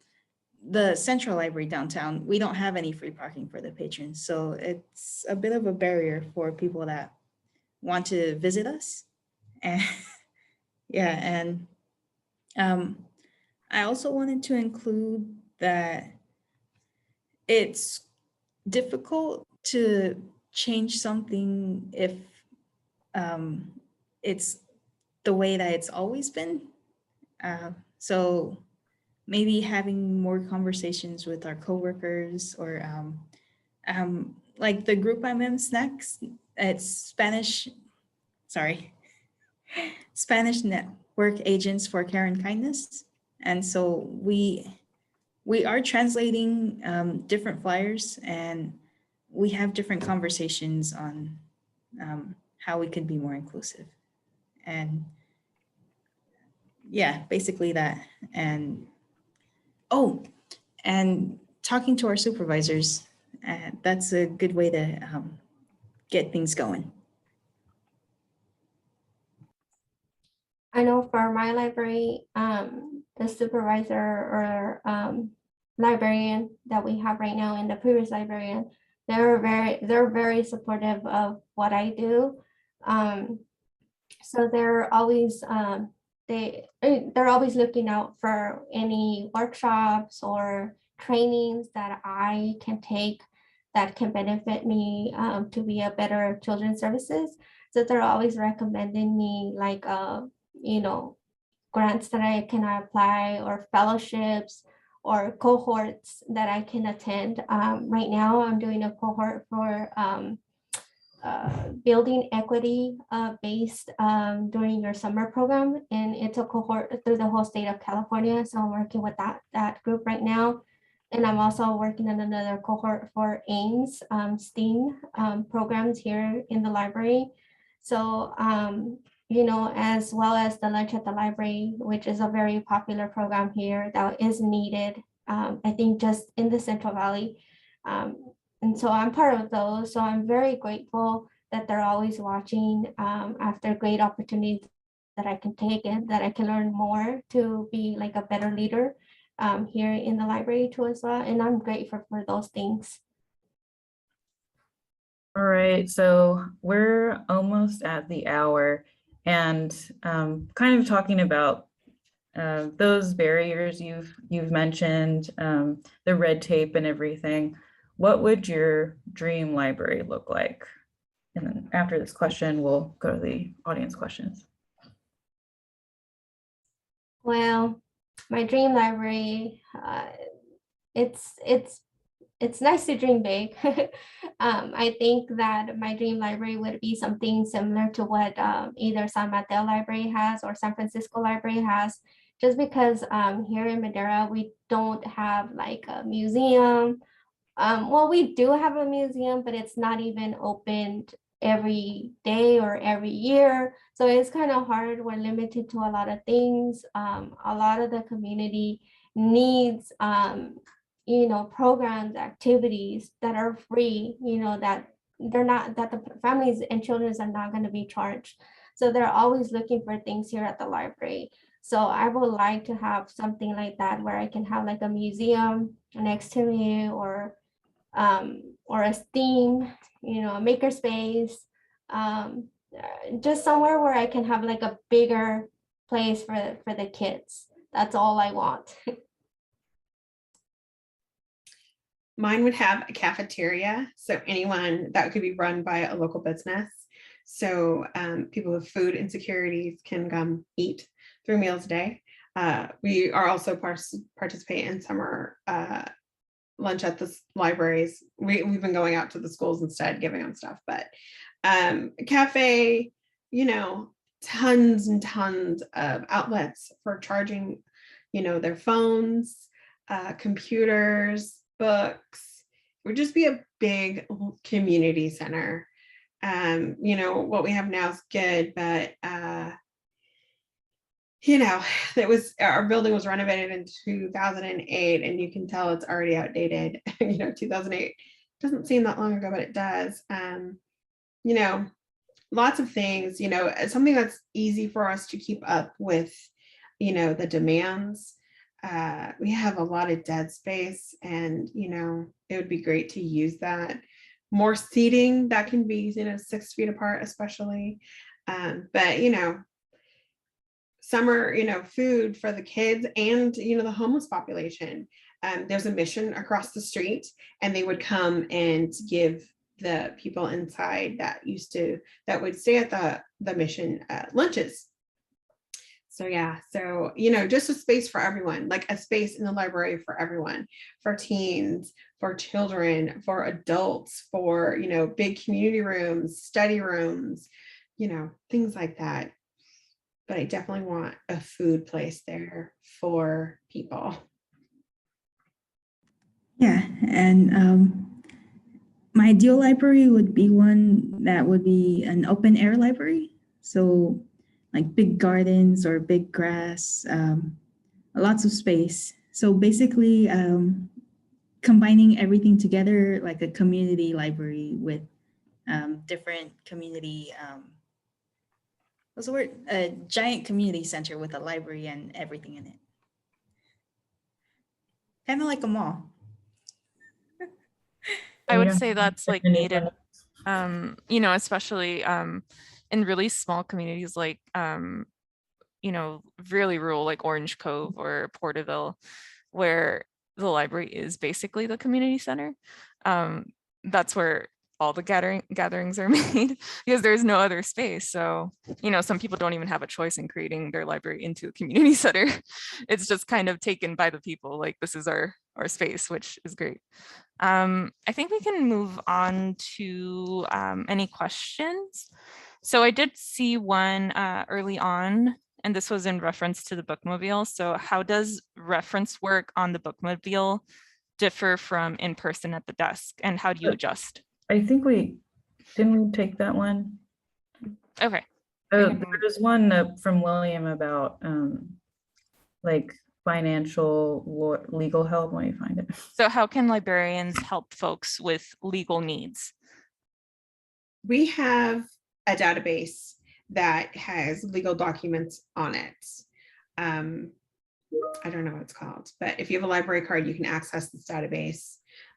the central library downtown, we don't have any free parking for the patrons. So it's a bit of a barrier for people that want to visit us. And yeah, and I also wanted to include that it's difficult to change something if it's the way that it's always been. So maybe having more conversations with our coworkers, or like the group I'm in next, it's Spanish Network Agents for Care and Kindness. And so we are translating different flyers, and we have different conversations on how we could be more inclusive. And yeah, basically that. And and talking to our supervisors, that's a good way to get things going. I know for my library, the supervisor or librarian that we have right now and the previous librarian, they're very supportive of what I do. So they're always they're always looking out for any workshops or trainings that I can take that can benefit me to be a better children's services. So they're always recommending me like grants that I can apply, or fellowships or cohorts that I can attend. Right now I'm doing a cohort for building equity based during your summer program, and it's a cohort through the whole state of California. So I'm working with that group right now. And I'm also working on another cohort for AIMS STEAM programs here in the library. So as well as the lunch at the library, which is a very popular program here that is needed, I think, just in the Central Valley. And so I'm part of those. So I'm very grateful that they're always watching after great opportunities that I can take and that I can learn more to be like a better leader here in the library too as well. And I'm grateful for those things. All right, so we're almost at the hour, and kind of talking about those barriers you've mentioned, the red tape and everything. What would your dream library look like? And then after this question, we'll go to the audience questions. Well, my dream library, it's nice to dream big. I think that my dream library would be something similar to what either San Mateo Library has or San Francisco Library has, just because here in Madera, we don't have like a museum. Well, we do have a museum, but it's not even opened every day or every year. So it's kind of hard. We're limited to a lot of things. A lot of the community needs programs, activities that are free, that the families and children are not going to be charged. So they're always looking for things here at the library. So I would like to have something like that where I can have like a museum next to me, or a STEAM, a makerspace, just somewhere where I can have like a bigger place for the kids. That's all I want. Mine would have a cafeteria, so anyone that could be run by a local business. So people with food insecurities can come eat 3 meals a day. We are also participate in summer lunch at the libraries. We've been going out to the schools instead, giving them stuff, but cafe, tons and tons of outlets for charging, their phones, computers, books. It would just be a big community center. What we have now is good, but our building was renovated in 2008, and you can tell it's already outdated. 2008 doesn't seem that long ago, but it does. Lots of things, something that's easy for us to keep up with, the demands. We have a lot of dead space, and it would be great to use that. More seating that can be 6 feet apart, especially, but summer food for the kids and the homeless population. There's a mission across the street, and they would come and give the people inside that would stay at the mission lunches. So yeah, so, you know, just a space for everyone, like a space in the library for everyone, for teens, for children, for adults, for, you know, big community rooms, study rooms, you know, things like that. But I definitely want a food place there for people. Yeah, and my ideal library would be one that would be an open air library. So like big gardens or big grass, lots of space. So basically combining everything together like a community library with different community, what's the word? A giant community center with a library and everything in it. Kind of like a mall. I You would don't say have that's like any needed, limits. you know, especially in really small communities like, you know, really rural like Orange Cove or Porterville, where the library is basically the community center. That's where all the gatherings are made because there's no other space. So, you know, some people don't even have a choice in creating their library into a community center. It's just kind of taken by the people, like this is our space, which is great. I think we can move on to any questions. So I did see one early on, and this was in reference to the bookmobile. So how does reference work on the bookmobile differ from in person at the desk, and how do you adjust? I think didn't we take that one? Okay. Oh, there was one from William about like financial legal help. Let me find it. So how can librarians help folks with legal needs? We have a database that has legal documents on it. I don't know what it's called, but if you have a library card, you can access this database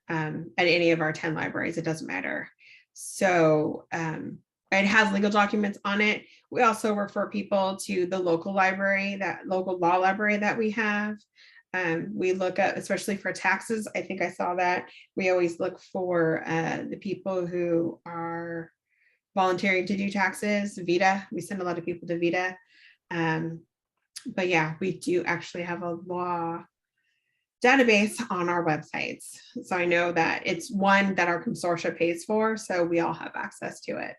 at any of our 10 libraries. It doesn't matter. So it has legal documents on it. We also refer people to the local library, that local law library that we have. We look at, especially for taxes, I think I saw that. We always look for the people who are volunteering to do taxes, VITA. We send a lot of people to VITA. But yeah, we do actually have a law database on our websites. So I know that it's one that our consortia pays for, so we all have access to it.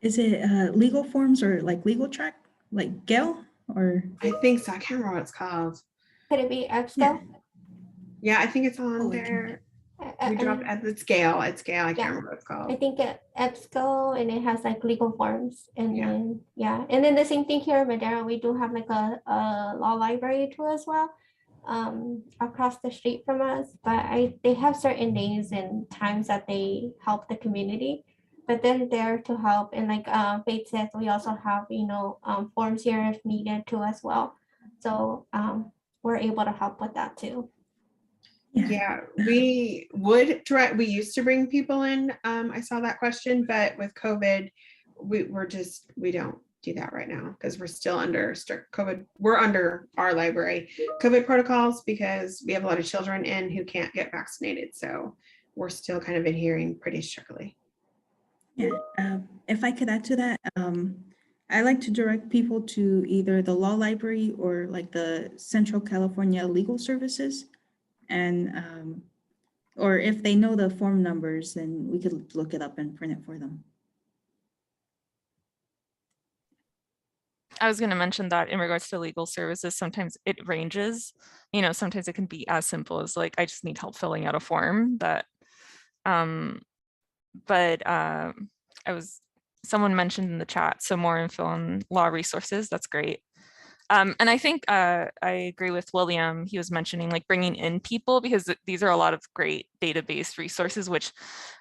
Is it legal forms or like legal track, like Gail or? I think so. I can't remember what it's called. Could it be EBSCO? Yeah. Yeah, I think it's on Oh, there. I- We I- dropped at the scale. It's scale. I Yeah. can't remember what it's I called. think EBSCO, and it has like legal forms, and Yeah. then and then the same thing here in Madera. We do have like a law library too as well, across the street from us. But they have certain days and times that they help the community, but they're there to help. And like Faith says, we also have forms here if needed too as well. So we're able to help with that too. Yeah, we used to bring people in. I saw that question, but with COVID, we don't do that right now because we're still under strict COVID. We're under our library COVID protocols because we have a lot of children in who can't get vaccinated. So we're still kind of adhering pretty strictly. Yeah, if I could add to that, I like to direct people to either the law library or like the Central California Legal Services. And or if they know the form numbers, then we could look it up and print it for them. I was going to mention that in regards to legal services, sometimes it ranges, sometimes it can be as simple as like, I just need help filling out a form that, someone mentioned in the chat, so more info on law resources, that's great. And I think I agree with William. He was mentioning like bringing in people because these are a lot of great database resources, which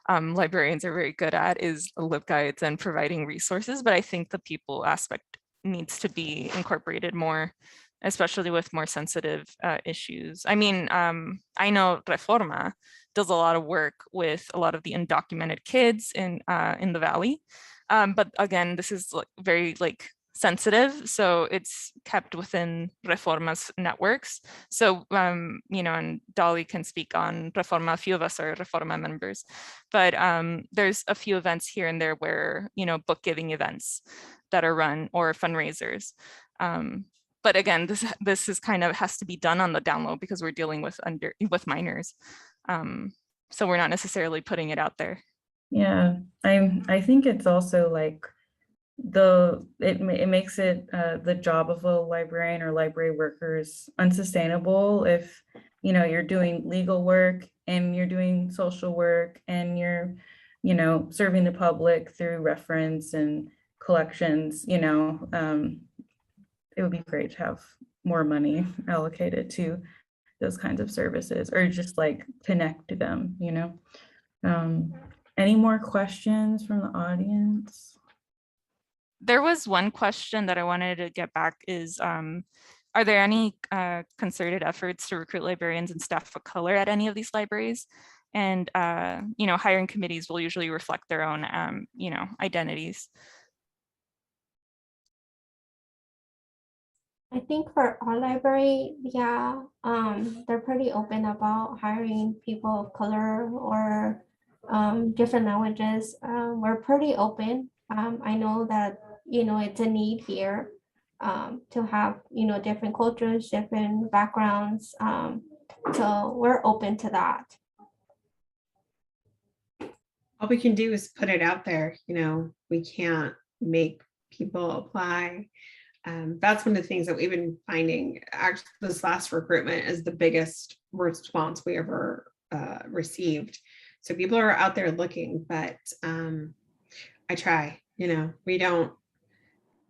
librarians are very good at, is LibGuides and providing resources. But I think the people aspect needs to be incorporated more, especially with more sensitive issues. I mean, I know Reforma does a lot of work with a lot of the undocumented kids in the Valley. But again, this is very like sensitive, so it's kept within Reforma's networks. So, you know, and Dolly can speak on Reforma. A few of us are Reforma members, but there's a few events here and there where, you know, book giving events that are run or fundraisers. But again, this is kind of has to be done on the down low because we're dealing with minors. So we're not necessarily putting it out there. Yeah, I think it's also like it makes it the job of a librarian or library workers unsustainable if, you know, you're doing legal work and you're doing social work and you're, you know, serving the public through reference and collections. You know, it would be great to have more money allocated to those kinds of services, or just like connect to them, you know. Any more questions from the audience? There was one question that I wanted to get back is, are there any concerted efforts to recruit librarians and staff of color at any of these libraries? And, you know, hiring committees will usually reflect their own, you know, identities. I think for our library, yeah, they're pretty open about hiring people of color or different languages. We're pretty open. I know that, you know, it's a need here to have, you know, different cultures, different backgrounds. So we're open to that. All we can do is put it out there. You know, we can't make people apply. That's one of the things that we've been finding. Actually, this last recruitment is the biggest response we ever received. So people are out there looking, but I try. You know, we don't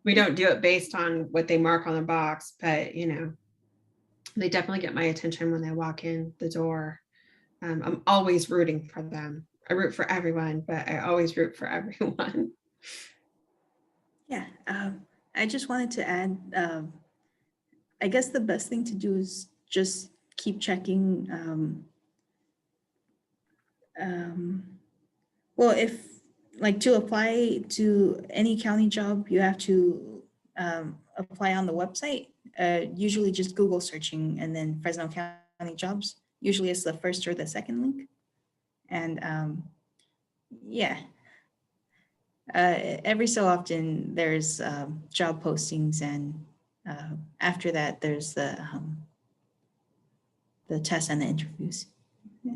do it based on what they mark on the box, but you know, they definitely get my attention when they walk in the door. I'm always rooting for them. I root for everyone, but I always root for everyone. Yeah, I just wanted to add, I guess the best thing to do is just keep checking. Well, if like to apply to any county job, you have to apply on the website. Usually just Google searching and then Fresno County jobs. Usually it's the first or the second link. And yeah, every so often there's job postings, and after that there's the tests and the interviews. Yeah.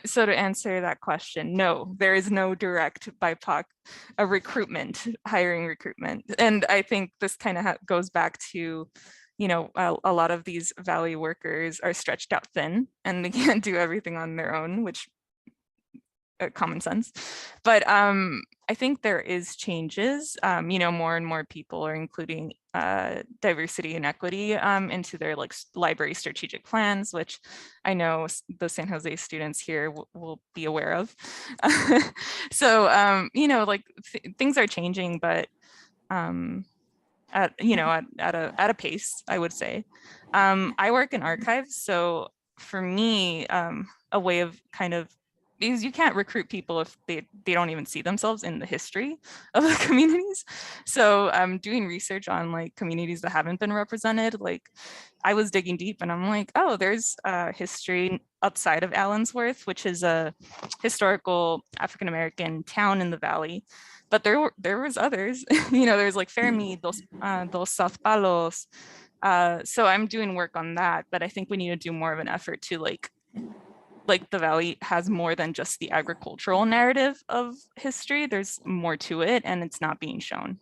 So to answer that question, no, there is no direct BIPOC hiring recruitment. And I think this kind of goes back to, you know, a lot of these Valley workers are stretched out thin and they can't do everything on their own, which common sense. But I think there is changes. You know, more and more people are including diversity and equity into their like library strategic plans, which I know the San Jose students here will be aware of. So you know, like things are changing, but at you know at a pace, I would say. I work in archives, so for me, a way of kind of, because you can't recruit people if they don't even see themselves in the history of the communities. So I'm doing research on like communities that haven't been represented. Like I was digging deep and I'm like, oh, there's history outside of Allensworth, which is a historical African-American town in the Valley. But there was others, you know, there's like Fermi, Dos South Palos. So I'm doing work on that, but I think we need to do more of an effort to like the Valley has more than just the agricultural narrative of history. There's more to it and it's not being shown.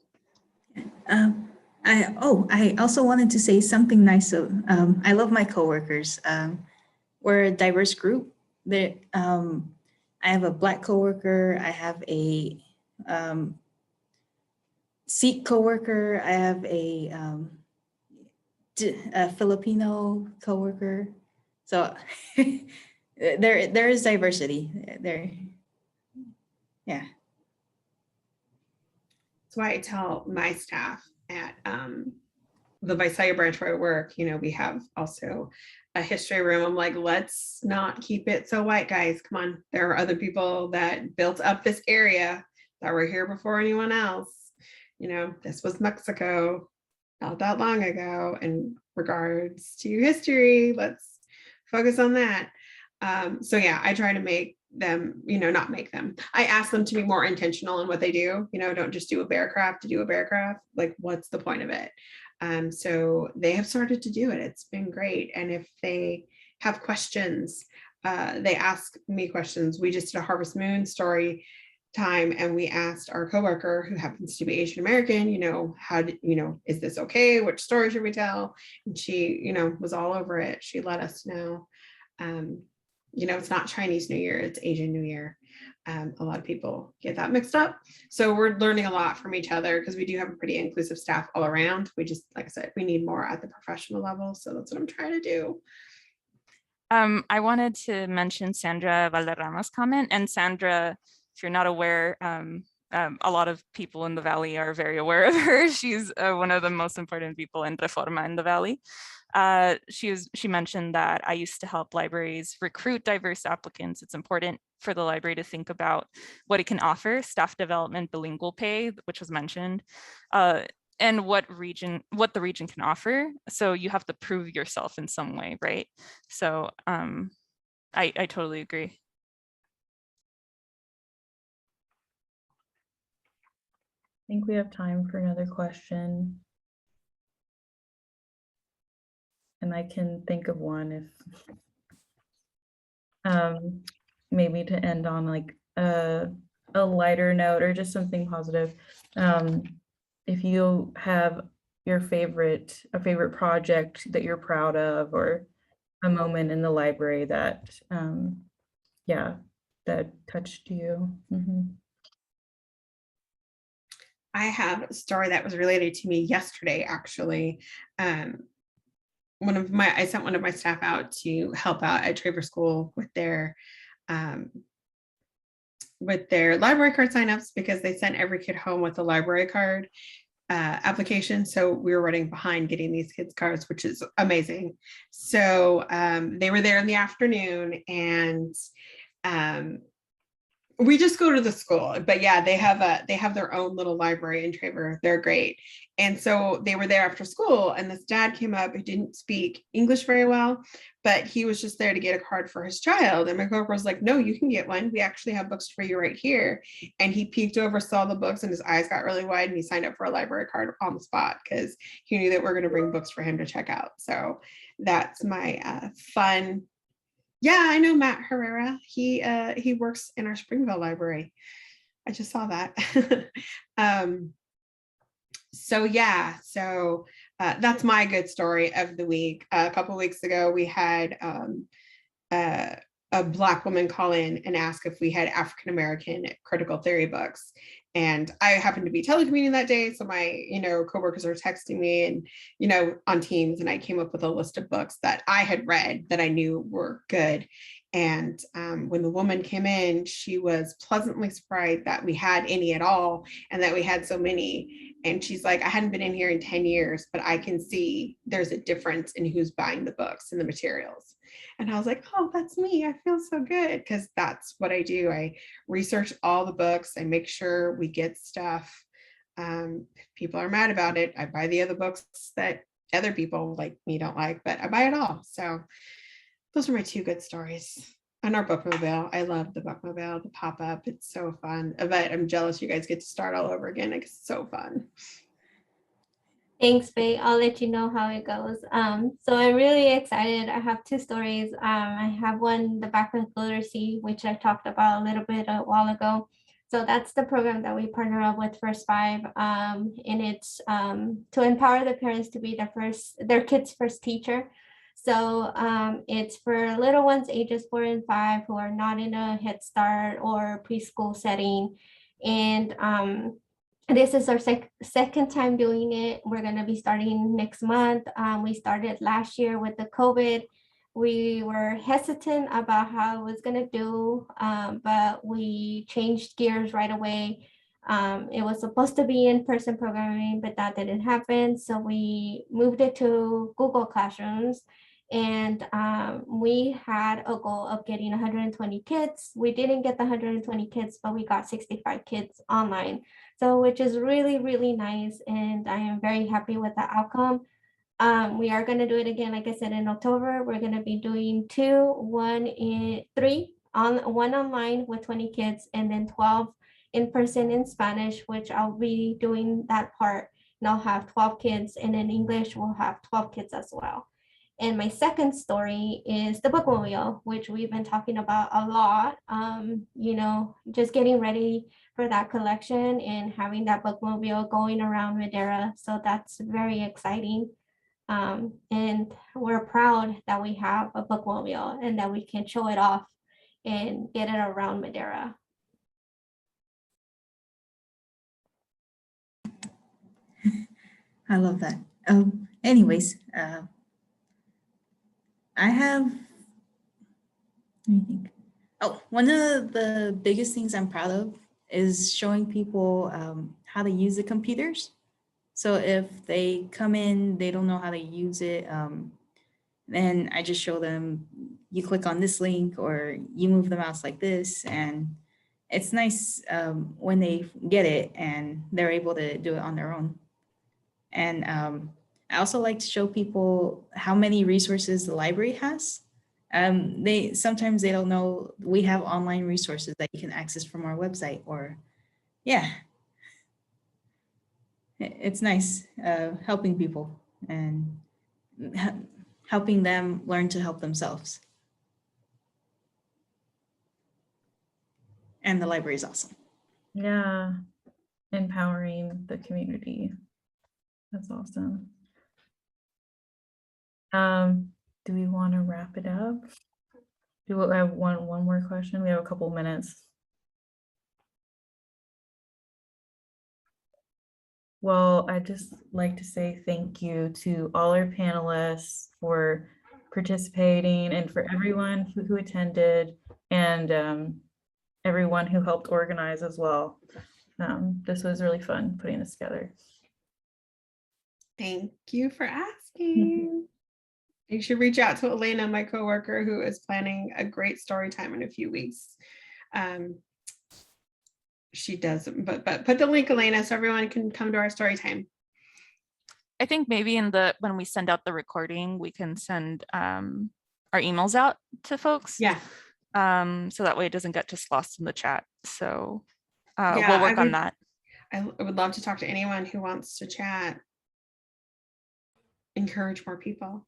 I also wanted to say something nice. So I love my coworkers. We're a diverse group. I have a Black coworker. I have a Sikh coworker. I have a Filipino coworker. So there is diversity there. Yeah. That's why I tell my staff at the Visalia branch where I work, you know, we have also a history room. I'm like, let's not keep it so white, guys. Come on. There are other people that built up this area that were here before anyone else. this was Mexico not that long ago in regards to history. Let's focus on that. So yeah, I try to make them, not make them. I ask them to be more intentional in what they do. Don't just do a bear craft to do a bear craft. Like, what's the point of it? So they have started to do it. It's been great. And if they have questions, they ask me questions. We just did a Harvest Moon story time, and we asked our coworker, who happens to be Asian American, how did, is this okay? Which story should we tell? And she, was all over it. She let us know. It's not Chinese New Year, it's Asian New Year. A lot of people get that mixed up. So we're learning a lot from each other, because we do have a pretty inclusive staff all around. We just, like I said, we need more at the professional level. So that's what I'm trying to do. I wanted to mention Sandra Valderrama's comment. And Sandra, if you're not aware, a lot of people in the Valley are very aware of her. She's one of the most important people in Reforma in the Valley. She mentioned that I used to help libraries recruit diverse applicants. It's important for the library to think about what it can offer: staff development, bilingual pay, which was mentioned, and what the region can offer. So you have to prove yourself in some way, right? So I totally agree. I think we have time for another question. And I can think of one if maybe to end on like a lighter note or just something positive. If you have a favorite project that you're proud of, or a moment in the library that that touched you. I have a story that was related to me yesterday, actually. I sent one of my staff out to help out at Traver School with their library card signups, because they sent every kid home with a library card application. So we were running behind getting these kids cards, which is amazing. So they were there in the afternoon, and we just go to the school, but yeah, they have their own little library in Traver. They're great. And so they were there after school, and this dad came up who didn't speak English very well, but he was just there to get a card for his child. And my coworker was like, no, you can get one. We actually have books for you right here. And he peeked over, saw the books, and his eyes got really wide, and he signed up for a library card on the spot, because he knew that we're going to bring books for him to check out. So that's my fun. Yeah, I know Matt Herrera. He works in our Springville library. I just saw that. So yeah, that's my good story of the week. A couple of weeks ago, we had a Black woman call in and ask if we had African-American critical theory books. And I happened to be telecommuting that day. So my, coworkers are texting me and, on Teams, and I came up with a list of books that I had read that I knew were good. And when the woman came in, she was pleasantly surprised that we had any at all, and that we had so many. And she's like, I hadn't been in here in 10 years, but I can see there's a difference in who's buying the books and the materials. And I was like, oh, that's me. I feel so good, because that's what I do. I research all the books. I make sure we get stuff. If people are mad about it, I buy the other books that other people like me don't like, but I buy it all. So those are my two good stories. And our bookmobile. I love the bookmobile, the pop-up. It's so fun. But I'm jealous you guys get to start all over again. It's so fun. Thanks, Faye. I'll let you know how it goes. So I'm really excited. I have two stories. I have one, the background literacy, which I talked about a little bit a while ago. So that's the program that we partner up with First Five, and it's to empower the parents to be their kids' first teacher. So it's for little ones ages 4 and 5 who are not in a Head Start or preschool setting. And this is our second time doing it. We're going to be starting next month. We started last year with the COVID. We were hesitant about how it was going to do, but we changed gears right away. It was supposed to be in-person programming, but that didn't happen. So we moved it to Google Classrooms. And we had a goal of getting 120 kids. We didn't get the 120 kids, but we got 65 kids online. So which is really, really nice. And I am very happy with the outcome. We are going to do it again, like I said, in October. We're going to be doing one online with 20 kids, and then 12 in person in Spanish, which I'll be doing that part. And I'll have 12 kids, and in English, we'll have 12 kids as well. And my second story is the bookmobile, which we've been talking about a lot. Just getting ready for that collection and having that bookmobile going around Madera. So that's very exciting. And we're proud that we have a bookmobile and that we can show it off and get it around Madera. I love that. Anyways, I have, let me think. Oh, one of the biggest things I'm proud of is showing people how to use the computers. So if they come in, they don't know how to use it, then I just show them, you click on this link or you move the mouse like this. And it's nice when they get it and they're able to do it on their own. And I also like to show people how many resources the library has. Sometimes they don't know we have online resources that you can access from our website, or yeah. It's nice helping people and helping them learn to help themselves. And the library is awesome. Yeah, empowering the community. That's awesome. Do we want to wrap it up? Do we have one more question? We have a couple minutes. Well, I'd just like to say thank you to all our panelists for participating and for everyone who attended, and everyone who helped organize as well. This was really fun putting this together. Thank you for asking. You should reach out to Elena, my coworker, who is planning a great story time in a few weeks. She does, but put the link, Elena, so everyone can come to our story time. I think maybe when we send out the recording, we can send our emails out to folks. Yeah. So that way it doesn't get just lost in the chat. So Yeah, we'll work on that. I would love to talk to anyone who wants to chat. Encourage more people.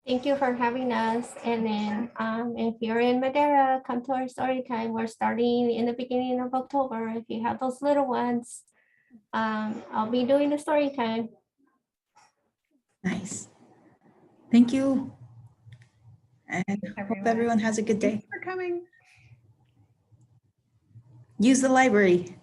Thank you for having us. And then if you're in Madera, come to our story time. We're starting in the beginning of October. If you have those little ones, I'll be doing the story time. Nice. Thank you. And hope everyone has a good day. Thanks for coming. Use the library.